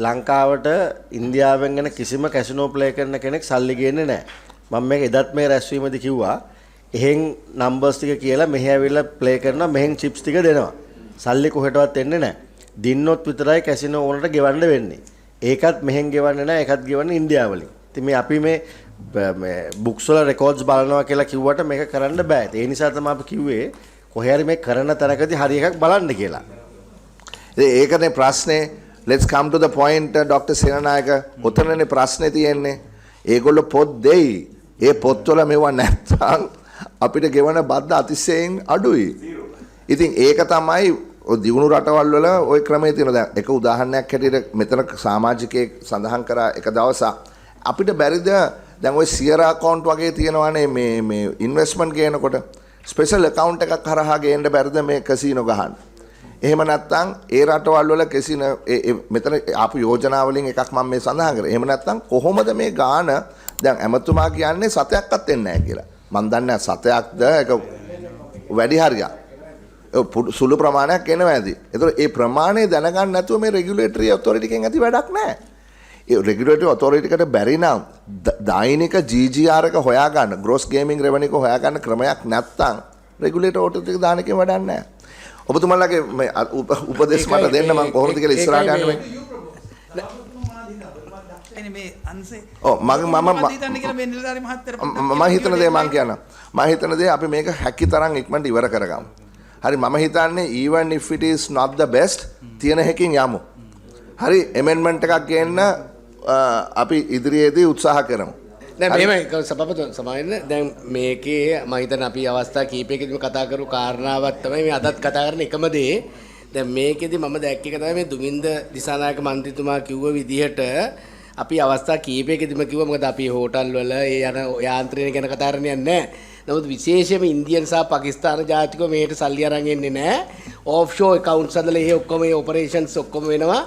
ලංකාවට ඉන්දියාවෙන් එන කිසිම කැසිනෝ ප්ලේ කරන කෙනෙක් සල්ලි ගේන්නේ නැහැ. මම මේක එදත් මේ රැස්වීමේදී කිව්වා. එහෙන් නම්බර්ස් ටික කියලා මෙහෙ ඇවිල්ලා ප්ලේ කරනවා මෙහෙන් චිප්ස් ටික දෙනවා. සල්ලි කොහෙටවත් එන්නේ නැහැ. දින්නොත් විතරයි කැසිනෝ ඕනට ගෙවන්න වෙන්නේ. ඒකත් මෙහෙන් ගෙවන්නේ නැහැ. ඒකත් ගෙවන්නේ ඉන්දියාවලින්. ඉතින් මේ අපි මේ බුක්ස් වල රෙකෝඩ්ස් බලනවා කියලා කිව්වට මේක කරන්න බෑ. ඒ නිසා තමයි අපි කිව්වේ කොහේ හරි මේ කරන තැනකදී හරි එකක් බලන්න කියලා. ඒකනේ ප්‍රශ්නේ. Let's come to the point, Dr. Sinhalen. උතනනේ ප්‍රශ්නේ තියෙන්නේ. ඒගොල්ලෝ පොත් දෙයි. ඒ පොත්වල මේවා නැත්තම් අපිට ගෙවන බද්ද අතිශයින් අඩුයි. ඉතින් ඒක තමයි දියුණු රටවල් වල ওই ක්‍රමයේ තියෙන. දැන් එක උදාහරණයක් හැටියට මෙතන සමාජිකයෙක් සඳහන් කරා එක දවසක් අපිට බැරිද දැන් ওই සියරා account වගේ තියෙනවානේ මේ investment ගේනකොට special account එකක් හරහා ගේන්න බැරිද මේ කැසිනෝ ගහන්න. එහෙම නැත්නම් ඒ රටවල් වල කැසිනෝ මෙතන ආපු යෝජනා වලින් එකක් මම මේ සඳහන් කරේ. එහෙම නැත්නම් කොහොමද මේ ගාන දැන් ඇමතුමා කියන්නේ සතයක්වත් එන්නේ නැහැ කියලා. මම දන්නේ සතයක්ද ඒක වැඩි හරියක්. සුළු ප්‍රමාණයක් එනවා ඇති. ඒතකොට ඒ ප්‍රමාණය දැනගන්න නැතුව මේ රෙගියුලේටරි ඔතොරිටි එකෙන් ඇති වැඩක් නැහැ. ඒ රෙගියුලේටරි ඔතොරිටි එකට බැරි නම් දෛනික GGR එක හොයාගන්න gross gaming revenue එක හොයාගන්න ක්‍රමයක් නැත්නම් රෙගියුලේටර් ඔතොරිටි එක දාන එකෙන් වැඩක් නැහැ. ඔබතුමාලගේ මේ උපදේශ මට දෙන්න මම කොහොමද කියලා ඉස්සරහට යන්න මේ මේ අංශේ ඔව් මම හිතන දේ මම කියනවා. මම හිතන දේ අපි මේක හැකි තරම් ඉක්මනට ඉවර කරගමු. හරි මම හිතන්නේ even if it is not the best තියෙන හැකින් යමු. හරි amendment එකක් ගේන්න අපි ඉදිරියේදී උත්සාහ කරමු. නෑ මෙහෙම සභාපති සමාවෙන්න දැන් මේකේ මම හිතන අපි අවස්ථා කීපයකදීම කතා කරු කාරණාවක් තමයි මේ අදත් කතා කරන එකම දේ. දැන් මේකෙදි මම දැක්ක එක තමයි මේ දුමින්ද දිසානායක මන්ත්‍රීතුමා කිව්ව විදිහට අපි අවස්ථා කීපයකදීම කිව්වා මොකද අපි හෝටල් වල ඒ යන යාන්ත්‍රණය ගැන කතා කරන්නේ නැහැ. නමුත් විශේෂයෙන්ම ඉන්දියන් සහ පාකිස්තාන ජාතිකෝ මේකට සල්ලි අරන් එන්නේ නැහැ. ඔෆ්ෂෝ accounts හදලා ඒ ඔක්කොම ඒ operations ඔක්කොම වෙනවා.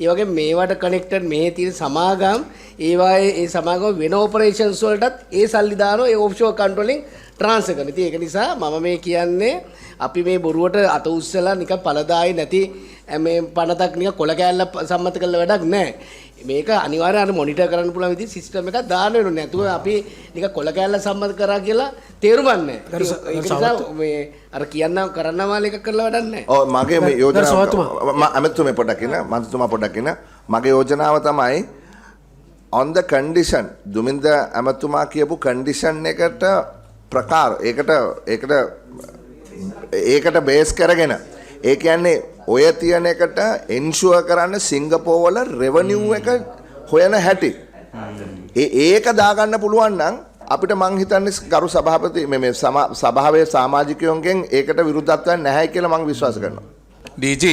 ඒ වගේ මේවට කනෙක්ටඩ් මේ තියෙන සමාගම් ඒවායේ ඒ සමාගම වෙන operations වලටත් ඒ සල්ලි දානවා ඒ ඔෆ්ෂෝ account වලින් ට්‍රාන්ස්ෆර් කරන. ඉතින් ඒක නිසා මම මේ කියන්නේ අපි මේ බොරුවට අත උස්සලා නිකන් පළදායි නැති මේ පනතක් නිකන් කොල කෑල්ල සම්මත කරලා වැඩක් නැහැ. මේක අනිවාර්යයෙන් මොනිටර් කරන්න පුළුවන් විදිහට සිස්ටම් එකක් දාන්න වෙනවා. නැතුව අපි නිකන් කොල කෑල්ල සම්මත කරා කියලා තේරුම් ගන්න නැහැ. ඒක නිසා මේ අර කියන්න කරන්න මාල එකක් කරලා වැඩක් නැහැ. ඔව් මගේ මේ යෝජනාව අමතුමේ පොඩ්ඩක් ඉන්න මන්ත්‍රීතුමා පොඩ්ඩක් ඉන්න. මගේ යෝජනාව තමයි on the condition දුමින්ද අමතුමා කියපු condition එකට ප්‍රකාර ඒකට බේස් කරගෙන ඒ කියන්නේ ඔය තියෙන එකට එන්ෂුවර් කරන්න සිංගප්පූර් වල රෙවෙනියු එක හොයන හැටි ඒක දාගන්න පුළුවන් නම් අපිට මං හිතන්නේ ගරු සභාපති මේ සභාවේ සමාජිකයන්ගෙන් ඒකට විරුද්ධත්වයක් නැහැ කියලා මං විශ්වාස කරනවා. DG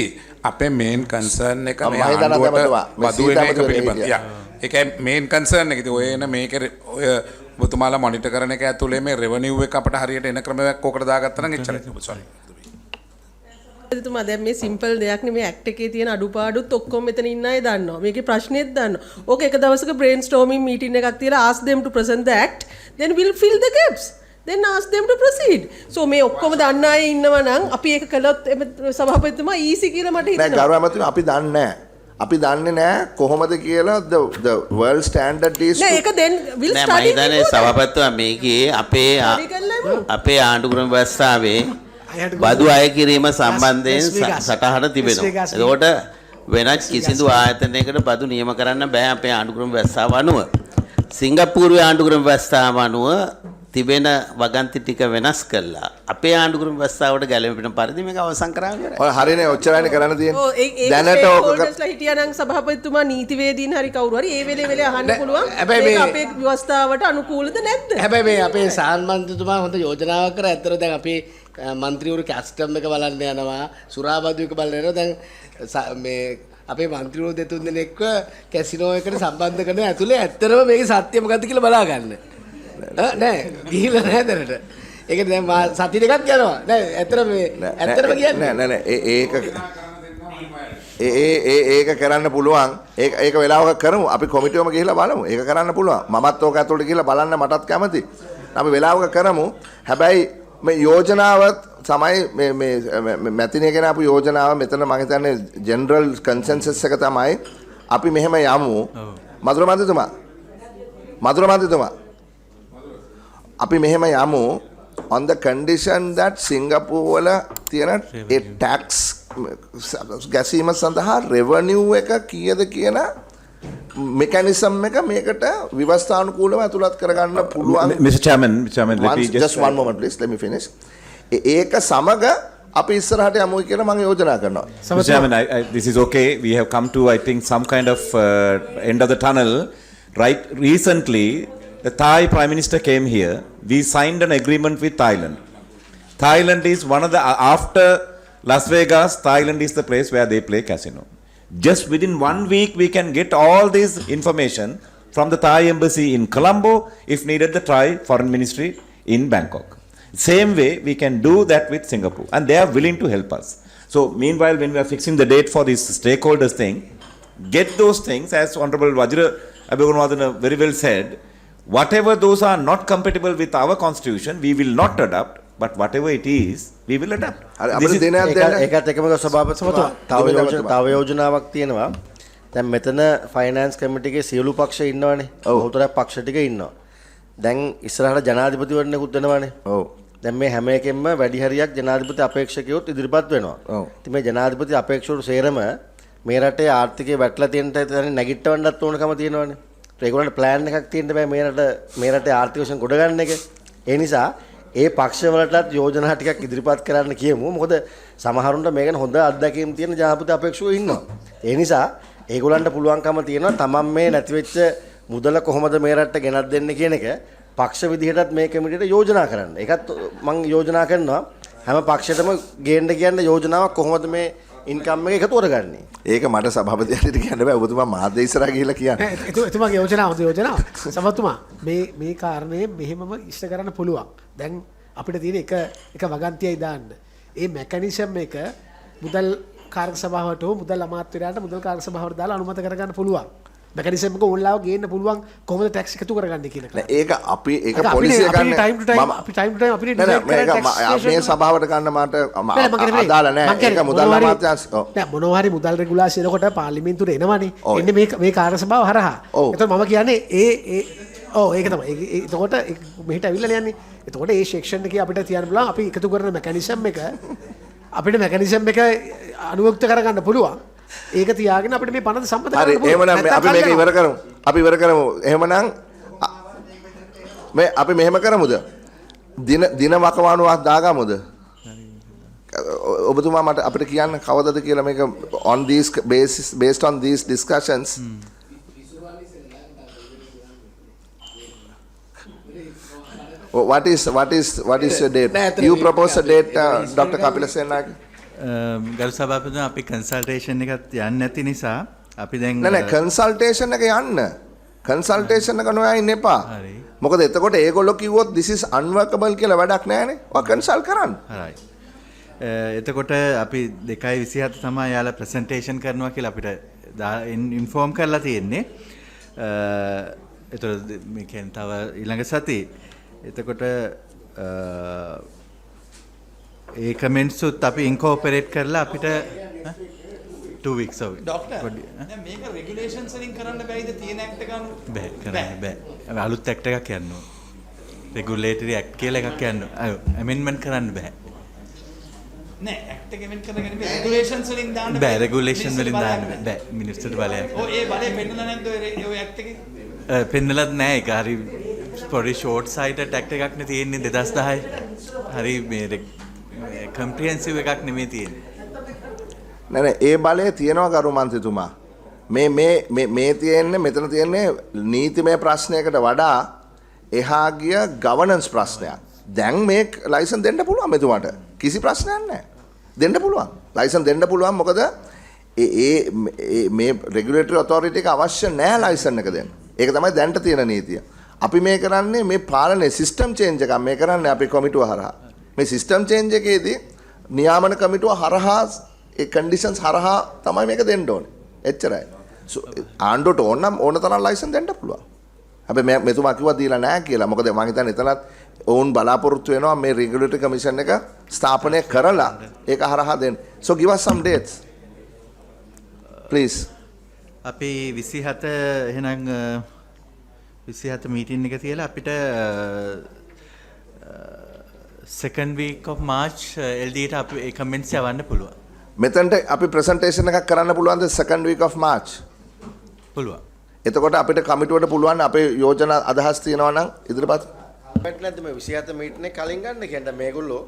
අපේ මේන් කන්සර්න් එක මේ ආණ්ඩුවට බදු වෙන එක පිළිබඳ. ඒකයි මේන් කන්සර්න් එක. ඉතින් ඔය එන මේකේ ඔය ඔබතුමාලා මොනිටර් කරන එක ඇතුලේ මේ රෙවෙනියු එක අපිට හරියට එන ක්‍රමයක් ඕකට දාගත්තා නම් එච්චරයි. sorry. එතුමා දැන් මේ සිම්පල් දෙයක් නෙමෙයි ඇක්ට් එකේ තියෙන අඩුපාඩුත් ඔක්කොම මෙතන ඉන්න අය දන්නවා. මේකේ ප්‍රශ්නෙත් දන්නවා. ඕක එක දවසක brainstorming meeting එකක් තියලා ask them to present the act, then we'll fill the gaps. Then ask them to proceed. So මේ ඔක්කොම දන්න අය ඉන්නවා නම් අපි ඒක කළොත් සභාපතිතුමා easy කියලා මට හිතෙනවා. නෑ ගරු අමතුමා අපි දන්නේ නෑ. අපි දන්නේ නෑ කොහොමද කියලා the world standard is නෑ ඒක then we'll study. නෑ මම හිතන්නේ සභාපතිතුමා මේකේ අපේ ආණ්ඩුක්‍රම ව්‍යවස්ථාවේ බදු අය කිරීම සම්බන්ධයෙන් සටහන තිබෙනවා. එතකොට වෙනත් කිසිදු ආයතනයකට බදු නියම කරන්න බෑ අපේ ආණ්ඩුක්‍රම ව්‍යවස්ථාව අනුව. සිංගප්පූරුවේ ආණ්ඩුක්‍රම ව්‍යවස්ථාව අනුව තිබෙන වගන්ති ටික වෙනස් කළා. අපේ ආණ්ඩුක්‍රම ව්‍යවස්ථාවට ගැලපෙන පරිදි මේක අවසන් කරා ඉවරයි. ඔය හරිනේ ඔච්චරයිනේ කරන්න තියෙන්නේ. දැනට ඕක හිටියානම් සභාපතිතුමා නීතිවේදීන් හරි කවුරු හරි ඒ වෙලේ අහන්න පුළුවන්. මේක අපේ ව්‍යවස්ථාවට අනුකූලද නැද්ද? හැබැයි මේ අපේ සාහන් මන්ත්‍රීතුමා හොඳ යෝජනාවක් කරා. ඇත්තට දැන් අපේ මන්ත්‍රීවරු කැස්ටම් එක බලන්න යනවා, සුරාබදු එක බලන්න යනවා. දැන් මේ අපේ මන්ත්‍රීවරු දෙතුන් දෙනෙක්ව කැසිනෝ එකට සම්බන්ධ කරන ඇතුලේ ඇත්තටම මේකේ සත්‍ය මොකද්ද කියලා බලා ගන්න. නෑ ගිහිල්ලා නෑ දැනට. ඒක දැන් සති දෙකක් යනවා. නෑ ඇත්තටම කියන්නේ නෑ ඒක කරන්න පුළුවන්. ඒක වෙලාවක කරමු. අපි කොමිටුවම ගිහිල්ලා බලමු. ඒක කරන්න පුළුවන්. මමත් ඕක ඇතුළට ගිහිල්ලා බලන්න මටත් කැමතියි. අපි වෙලාවක කරමු. හැබැයි මේ යෝජනාව තමයි මේ මැතිනිය ගැන අපු යෝජනාව මෙතන මම හිතන්නේ ජෙනරල් කන්සෙන්සස් එක තමයි අපි මෙහෙම යමු. මధుර මන්ත්‍රීතුමා අපි මෙහෙම යමු on the condition that Singapore වල තියෙන ඒ tax ගැසීම සඳහා revenue එක කීයද කියන mechanism එක මේකට විවස්ථානුකූලව ඇතුළත් කරගන්න පුළුවන්. Mr. Chairman, let me just one moment please, let me finish. ඒක සමග අපි ඉස්සරහට යමු කියලා මම යෝජනා කරනවා. Mr. Chairman, this is okay. We have come to I think some kind of end of the tunnel. Right, recently the Thai Prime Minister came here. We signed an agreement with Thailand. Thailand is one of the after Las Vegas, Thailand is the place where they play casino. Just within 1 week we can get all this information from the Thai embassy in Colombo, if needed the Thai foreign ministry in Bangkok. Same way we can do that with Singapore, and they are willing to help us. So meanwhile, when we are fixing the date for this stakeholders thing, get those things, as Honorable Vajra Abhigunwadana very well said, whatever those are not compatible with our constitution, we will not adopt, but whatever it is, we will adapt. ඒකත් එකම සභාපතිතුමා තව යෝජනාවක් තියෙනවා. දැන් මෙතන finance කමිටිගේ සියලු පක්ෂ ඉන්නවනේ. බහුතරයක් පක්ෂ ටික ඉන්නවා. දැන් ඉස්සරහට ජනාධිපතිවරණයකුත් වෙනවානේ. ඔව්. දැන් මේ හැම එකෙම වැඩි හරියක් ජනාධිපති අපේක්ෂකයොත් ඉදිරිපත් වෙනවා. ඔව්. ඉතින් මේ ජනාධිපති අපේක්ෂකවරු සේරම මේ රටේ ආර්ථිකය වැටලා තියෙන තැන නැගිටවන්නත් ඕනකම තියෙනවානේ. ඒගොල්ලන්ට ප්ලෑන් එකක් තියෙන්න බෑ මේ රටේ ආර්ථික වශයෙන් ගොඩ ගන්න එක. ඒ නිසා ඒ පක්ෂවලටත් යෝජනා ටිකක් ඉදිරිපත් කරන්න කියමු. මොකද සමහරුන්ට මේක ගැන හොඳ අත්දැකීම් තියෙන ජනාධිපති අපේක්ෂකයෝ ඉන්නවා. ඒ නිසා ඒගොල්ලන්ට පුළුවන්කම තියෙනවා තමන් මේ නැති වෙච්ච මුදල කොහොමද මේ රටට ගෙනත් දෙන්න කියන එක පක්ෂ විදිහටත් මේ කමිටියට යෝජනා කරන්න. ඒකත් මම යෝජනා කරනවා හැම පක්ෂයටම ගේන්න කියන්න යෝජනාවක් කොහොමද මේ ඉන්කම් එක එකතු කරගන්නේ. ඒක මට සභාපතියට කියන්න බෑ. ඔබතුමා මාධ්‍ය ඉස්සරහා ගිහිල්ලා කියන්න. එතුමාගේ යෝජනාව හොඳ යෝජනාවක්. සභාපතිතුමා මේ කාරණේ මෙහෙමම ඉෂ්ට කරන්න පුළුවන්. දැන් අපිට තියෙන එක වගන්තියයි දාන්න. ඒ මෙකනිසම් එක මුදල් කාර්ය සභාවට හෝ මුදල් අමාත්‍යවරයාට මුදල් කාර්ය සභාවට දාලා අනුමත කරගන්න පුළුවන්. මෙකනිසම් එක ඕන්ලාව ගේන්න පුළුවන් කොහොමද ටැක්ස් එකතු කරගන්නේ කියන එක. ඒක අපි ඒක පොලිසිය ගන්න ටයිම් ටු ටයිම් අපිට ඩිබේට් කරලා මේ සභාවට ගන්න මට අදාළ නැහැ. ඒක මුදල් අමාත්‍යාංශ නෑ මොනවා හරි මුදල් රෙගුලාසි එනකොට පාර්ලිමේන්තුවේ එනවනේ. එන්නේ මේ කාර්ය සභාව හරහා. එතකොට මම කියන්නේ ඒක තමයි. එතකොට මෙහෙට අවිල්ලා යන්නේ. එතකොට ඒ සෙක්ෂන් එකේ අපිට තියන්න පුළුවන් අපි එකතු කරන මෙකනිසම් එක අපිට මෙකනිසම් එක අනුයුක්ත කරගන්න පුළුවන්. ඒක තියාගෙන අපිට මේ පනත සම්මත කරන්න පුළුවන්. හරි එහෙමනම් අපි මේක ඉවර කරමු. අපි ඉවර කරමු. එහෙමනම් මේ අපි මෙහෙම කරමුද? දින වකවානුවක් දාගමුද? ඔබතුමා මට අපිට කියන්න කවදද කියලා මේක on these basis based on these discussions what is your date? You propose a date, Dr. Kapila Senaka? ගරු සභාපතිතුමා අපි කන්සල්ටේෂන් එකත් යන්නේ නැති නිසා අපි දැන් නෑ කන්සල්ටේෂන් එක යන්න. කන්සල්ටේෂන් එක නොයා ඉන්න එපා. හරි. මොකද එතකොට ඒගොල්ලෝ කිව්වොත් this is unworkable කියලා වැඩක් නෑනේ. ඔය කන්සල්ට් කරන්න. හරි. එතකොට අපි 2:27 තමයි යාලා ප්‍රසන්ටේෂන් කරනවා කියලා අපිට ඉන්ෆෝම් කරලා තියෙන්නේ. එතකොට මේ කියන්නේ තව ඊළඟ සතියේ. එතකොට ඒ කමෙන්ට්ස් අපි ඉන්කෝපරේට් කරලා අපිට 2 weeks of ડોක්ටර් දැන් මේක රෙගියුලේෂන්ස් වලින් කරන්න බෑයිද තියෙන ඇක්ට් එක අනුව බෑ කරන්න බෑ අලුත් ඇක්ට් එකක් යන්න ඕන රෙගුලේටරි ඇක්ට් කියලා එකක් යන්න ඇමෙන්ඩ්මන්ට් කරන්න බෑ නෑ ඇක්ට් එක එමෙන්ඩ් කරගෙන මේ රෙගියුලේෂන්ස් වලින් දාන්න බෑ රෙගුලේෂන් වලින් දාන්න බෑ මිනිස්ටර්ට බලයක් ඔය ඒ බලය පෙන්නලා නැද්ද ඔය ඇක්ට් එකේ පෙන්නලත් නෑ ඒක හරි පොඩි ෂෝට් සයිටඩ් ඇක්ට් එකක් නේ තියෙන්නේ 2010 හරි මේ කම්ප්‍රිහෙන්සිව් එකක් නෙමෙයි තියෙන්නේ. නෑ ඒ බලය තියෙනවා ගරු මන්ත්‍රීතුමා. මේ තියෙන්නේ මෙතන තියෙන්නේ නීතිමය ප්‍රශ්නයකට වඩා එහා ගිය ගවර්නන්ස් ප්‍රශ්නයක්. දැන් මේ ලයිසන් දෙන්න පුළුවන් මෙතුමාට. කිසි ප්‍රශ්නයක් නැහැ. දෙන්න පුළුවන්. ලයිසන් දෙන්න පුළුවන් මොකද මේ රෙගුලේටරි ඔතොරිටි එක අවශ්‍ය නැහැ ලයිසන් එක දෙන්න. ඒක තමයි දැන්ට තියෙන නීතිය. අපි මේ කරන්නේ මේ පාලනේ සිස්ටම් චේන්ජ් එකක් මේ කරන්නේ අපි කොමිටුව හරහා. මේ සිස්ටම් චේන්ජ් එකේදී නියාමන කමිටුව හරහා ඒ කන්ඩිෂන්ස් හරහා තමයි මේක දෙන්න ඕනේ. එච්චරයි. ආණ්ඩුවට ඕන තරම් ලයිසන් දෙන්න පුළුවන්. හැබැයි මෙතුමා කිව්වා දීලා නැහැ කියලා. මොකද මම හිතන්නේ එතනත් ඔවුන් බලාපොරොත්තු වෙනවා මේ රෙගියුලේටරි කමිෂන් එක ස්ථාපනය කරලා ඒක හරහා දෙන්න. So give us some dates. Please. අපි 27 එහෙනම් 27 මීටින් එක තියලා අපිට second week of March LD ට අපි ඒ කමෙන්ට්ස් යවන්න පුළුවන්. මෙතනට අපි ප්‍රසන්ටේෂන් එකක් කරන්න පුළුවන්ද second week of March? පුළුවන්. එතකොට අපිට කමිටුවට පුළුවන් අපේ යෝජනා අදහස් තියෙනවා නම් ඉදිරිපත්. අපිට නැද්ද මේ 27 මීටරේ කලින් ගන්න කියන්නේ මේගොල්ලෝ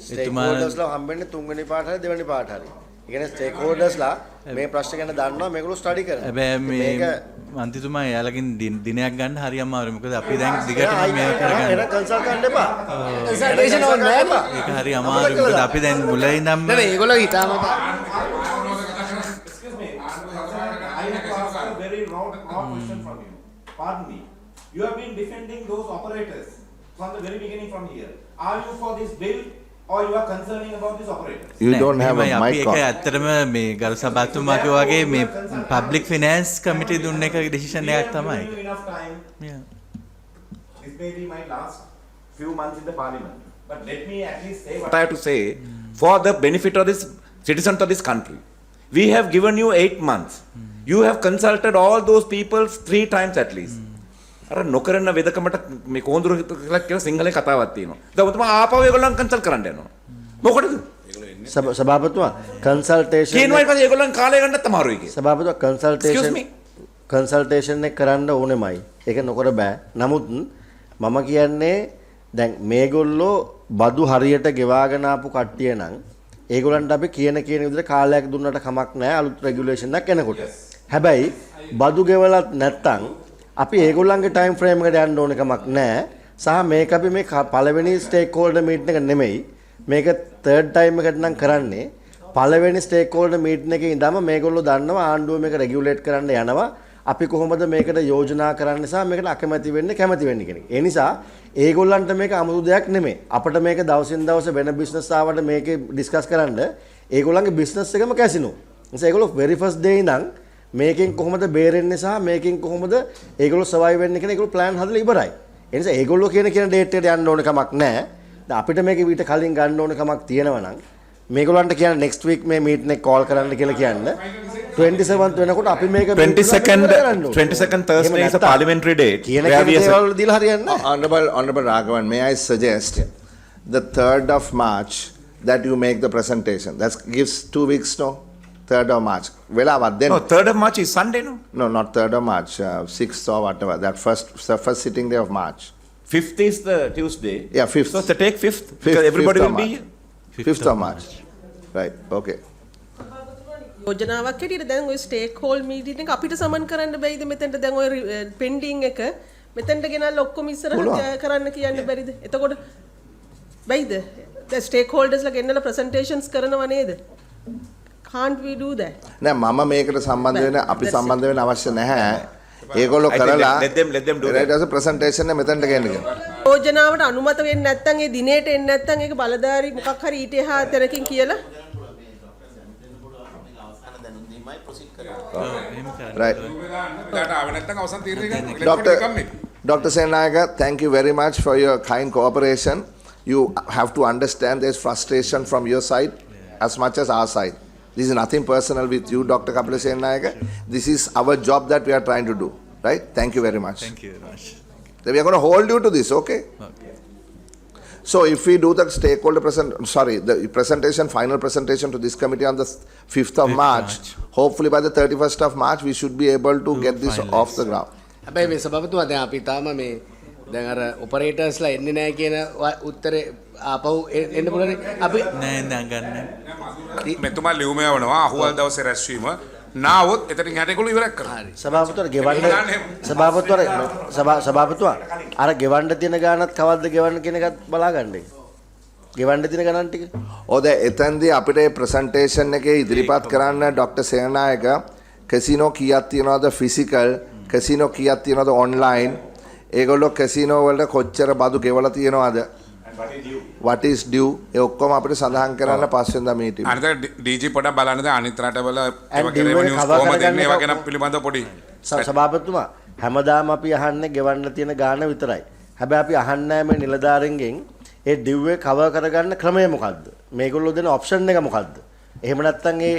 ස්ටේක්හෝල්ඩර්ස්ලා හම්බෙන්නේ තුන්වෙනි පාට හරි දෙවෙනි පාට හරි. ඒ කියන්නේ ස්ටේක්හෝල්ඩර්ස්ලා මේ ප්‍රශ්න ගැන දන්නවා මේගොල්ලෝ ස්ටඩි කරනවා. හැබැයි මේ මන්ත්‍රීතුමා එයාලගෙන් දිනයක් ගන්න හරි අමාරුයි. මොකද අපි දැන් දිගටම මේක කරගන්න. ඒක කන්සල්ට් කරන්න එපා. කන්සල්ටේෂන් ඕනේ නැහැ. ඒක හරි අමාරුයි. මොකද අපි දැන් මුල ඉඳන්ම නෑ ඒගොල්ලෝ හිතාම very raw question from you. Pardon me. You have been defending those operators from the very beginning from here. Are you for this bill or you are concerning about these operators? You don't have a අපි mic එක on. ඇත්තටම මේ ගරු සභාතුමාගේ වගේ මේ public finance කමිටි දුන්න එක decision එකක් තමයි. Enough time. Yeah. This may be my last few months in the parliament. But let me at least say what I have to say for the benefit of this citizens of this country. We have given you 8 months. You have consulted all those people 3 times at least. අර නොකරන වෙදකමට මේ කෝඳුරු කියලා සිංහලේ කතාවක් තියෙනවා. දැන් ඔතම ආපහු ඒගොල්ලන් consult කරන්න යනවා. මොකටද? සභාපතිතුමා කන්සල්ටේෂන් කියනවා ඊට පස්සේ ඒගොල්ලන් කාලය ගන්නත් අමාරුයි කියලා. සභාපතිතුමා කන්සල්ටේෂන් එක කරන්න ඕනෙමයි. ඒක නොකර බෑ. නමුත් මම කියන්නේ දැන් මේගොල්ලෝ බදු හරියට ගෙවාගෙන ආපු කට්ටිය නම් ඒගොල්ලන්ට අපි කියන විදිහට කාලයක් දුන්නට කමක් නැහැ අලුත් රෙගියුලේෂන් එකක් එනකොට. හැබැයි බදු ගෙවලත් නැත්තම් අපි ඒගොල්ලන්ගේ ටයිම් ෆ්‍රේම් එකට යන්න ඕන කමක් නැහැ. සහ මේක අපි මේ පළවෙනි ස්ටේක් හෝල්ඩර් මීටින් එක නෙමෙයි. මේක තර්ඩ් ටයිම් එකට නම් කරන්නේ. පළවෙනි ස්ටේක් හෝල්ඩර් මීටින් එකේ ඉඳන්ම මේගොල්ලෝ දන්නවා ආණ්ඩුව මේක රෙගියුලේට් කරන්න යනවා. අපි කොහොමද මේකට යෝජනා කරන්න සහ මේකට අකමැති වෙන්නේ කැමති වෙන්නේ කියන එක. ඒ නිසා ඒගොල්ලන්ට මේක අමුතු දෙයක් නෙමෙයි. අපිට මේක දවසින් දවස වෙන බිස්නස් ආවට මේකේ ඩිස්කස් කරන්න ඒගොල්ලන්ගේ බිස්නස් එකම කැසිනෝ. ඒ නිසා ඒගොල්ලෝ very first day ඉඳන් මේකෙන් කොහොමද බේරෙන්නේ සහ මේකෙන් කොහොමද ඒගොල්ලෝ සර්වයිව් වෙන්නේ කියන ඒගොල්ලෝ ප්ලෑන් හදලා ඉවරයි. ඒ නිසා ඒගොල්ලෝ කියන ඩේට් එකට යන්න ඕන කමක් නැහැ. දැන් අපිට මේක ඊට කලින් ගන්න ඕන කමක් තියෙනවා නම් මේගොල්ලන්ට කියන next week මේ මීටින් එක කෝල් කරන්න කියලා කියන්න 27th වෙනකොට අපි මේක 22nd Thursday is a parliamentary date. කියන දේවල් දීලා හරියන්නේ Honorable Raghavan, may I suggest the 3rd of March that you make the presentation. That gives 2 weeks, no? 3rd of March. Velavat then. No, 3rd of March is Sunday, no? No, not 3rd of March. 6th or whatever. That first sitting day of March. 5th is the Tuesday. Yeah, 5th. So to take 5th because everybody will be here. 5th of March. Right. Okay. යෝජනාවක් හැටියට දැන් ওই stake holder meeting එක අපිට සමන් කරන්න බැයිද මෙතෙන්ට දැන් ওই පෙන්ඩින් එක මෙතෙන්ට ගෙනල්ලා ඔක්කොම ඉස්සරහට කරන්න කියන්න බැරිද? එතකොට බැයිද? දැන් ස්ටේක් හෝල්ඩර්ස්ලා ගෙන්නලා ප්‍රසන්ටේෂන්ස් කරනව නේද? Can't we do that? නෑ මම මේකට සම්බන්ධ වෙන අපි සම්බන්ධ වෙන්න අවශ්‍ය නැහැ. ඒගොල්ලෝ කරලා let them do that. As a presentation එක මෙතනට ගෙන්න කියලා. යෝජනාවට අනුමත වෙන්නේ නැත්නම් ඒ දිනේට එන්නේ නැත්නම් ඒක බලධාරි මොකක් හරි ඊට එහා තැනකින් කියලා Right. Dr. Sennaga, thank you very much for your kind cooperation. You have to understand there's frustration from your side as much as our side. This is nothing personal with you, Dr. Kapila Sennaga. This is our job that we are trying to do. Right? Thank you very much. Thank you very much. Then we are going to hold you to this, okay? Okay. So if we do the stakeholder the presentation, final presentation to this committee on the 5th of March, hopefully by the 31st of March, we should be able to get this off the ground. හැබැයි මේ සභාපතිතුමා දැන් අපි තාම මේ දැන් අර ඔපරේටර්ස්ලා එන්නේ නැහැ කියන උත්තරේ ආපහු එන්න පුළුවන් අපි නෑ ගන්න. මෙතුමා ලියුම යවනවා අහුවල් දවසේ රැස්වීම නාවොත් එතනින් යට ඒගොල්ලෝ ඉවරක් කරනවා. සභාපතිතුමා අර ගෙවන්න තියෙන ගානත් කවද්ද ගෙවන්න කියන එකත් බලා ගන්න එක. ගෙවන්න තියෙන ගණන් ටික. ඔය දැන් එතෙන්දී අපිට මේ ප්‍රසන්ටේෂන් එකේ ඉදිරිපත් කරන්න ડોક્ટર සේනායක කැසිනෝ කීයක් තියනවද ෆිසිකල් කැසිනෝ කීයක් තියනවද ඔන්ලයින් ඒගොල්ලෝ කැසිනෝ වලට කොච්චර බදු ගෙවලා තියනවද what is due ඒ ඔක්කොම අපිට සඳහන් කරන්න පස්වෙනිදා මීටින්. අනිත් ඩීජී පොඩක් බලන්නද අනිත් රටවල කොහොමද එන්නේ ඒවා ගැන පිළිබඳව පොඩි. සභාපතිතුමා හැමදාම අපි අහන්නේ ගෙවන්න තියෙන ගාන විතරයි. හැබැයි අපි අහන්නේ මේ නිලධාරීන්ගෙන් ඒ ඩිව්වේ කවර් කරගන්න ක්‍රමය මොකද්ද? මේගොල්ලෝ දෙන ඔප්ෂන් එක මොකද්ද? එහෙම නැත්නම් ඒ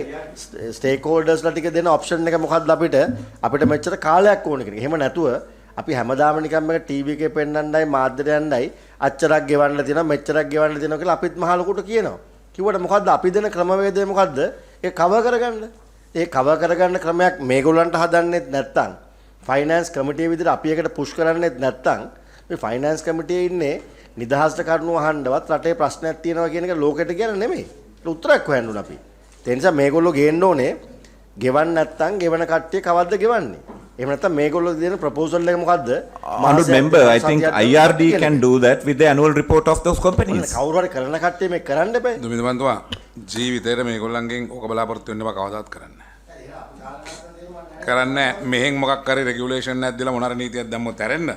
ස්ටේක් හෝල්ඩර්ස්ලා ටික දෙන ඔප්ෂන් එක මොකද්ද අපිට මෙච්චර කාලයක් ඕන කියන එක. එහෙම නැතුව අපි හැමදාම නිකන් මේක ටීවී එකේ පෙන්නන්නයි මාධ්‍යට යන්නයි අච්චරක් ගෙවන්න තියෙනවා මෙච්චරක් ගෙවන්න තියෙනවා කියලා අපිත් මහ ලොකුට කියනවා. කිව්වට මොකද්ද අපි දෙන ක්‍රමවේදය මොකද්ද? ඒ කවර් කරගන්න. ඒ කවර් කරගන්න ක්‍රමයක් මේගොල්ලන්ට හදන්නෙත් නැත්නම් ෆයිනෑන්ස් කමිටිය විදිහට අපි එකට පුෂ් කරන්නෙත් නැත්නම් මේ ෆයිනෑන්ස් කමිටියේ ඉන්නේ නිදහස්ට කරුණු අහන්නවත් රටේ ප්‍රශ්නයක් තියෙනවා කියන එක ලෝකෙට කියන නෙමෙයි. ඒක උත්තරයක් හොයන්න ඕන අපි. ඒ නිසා මේගොල්ලෝ ගේන්න ඕනේ ගෙවන්න නැත්නම් ගෙවන කට්ටිය කවද්ද ගෙවන්නේ? එහෙම නැත්නම් මේගොල්ලෝ දෙන ප්‍රොපෝසල් එක මොකද්ද? Honourable member, I think IRD can do that with the annual report of those companies. කවුරු හරි කරන කට්ටිය මේක කරන්න බෑ. දුමින්දුමන්තුමා ජීවිතේට මේගොල්ලන්ගෙන් ඕක බලාපොරොත්තු වෙන්න බා කවදාවත් කරන්නේ කරන්නේ මෙහෙන් මොකක් හරි රෙගියුලේෂන් එකක් දීලා මොන හරි නීතියක් දැම්මොත් ඇරෙන්න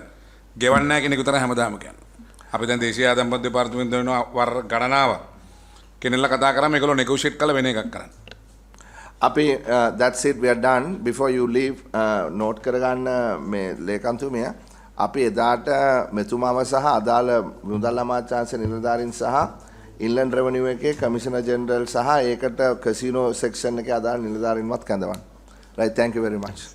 ගෙවන්නේ නැහැ කියන එක විතර හැමදාම කියන්නේ. අපි දැන් දේශීය ආදායම් පත් දෙපාර්තමේන්තුව වෙනවා වර ගණනාවක්. කෙනෙක්ලා කතා කරාම ඒගොල්ලෝ නෙගෝෂিয়েට් කරලා වෙන එකක් කරන්නේ. අපි that's it we are done before you leave note කරගන්න මේ ලේකම්තුමිය අපි එදාට මෙතුමාව සහ අදාළ මුදල් අමාත්‍යාංශ නිලධාරීන් සහ ඉන්ලන්ඩ් රෙවෙනියු එකේ කමිෂනර් ජෙනරල් සහ ඒකට කැසිනෝ සෙක්ෂන් එකේ අදාළ නිලධාරීන්වත් කැඳවන්න. right thank you very much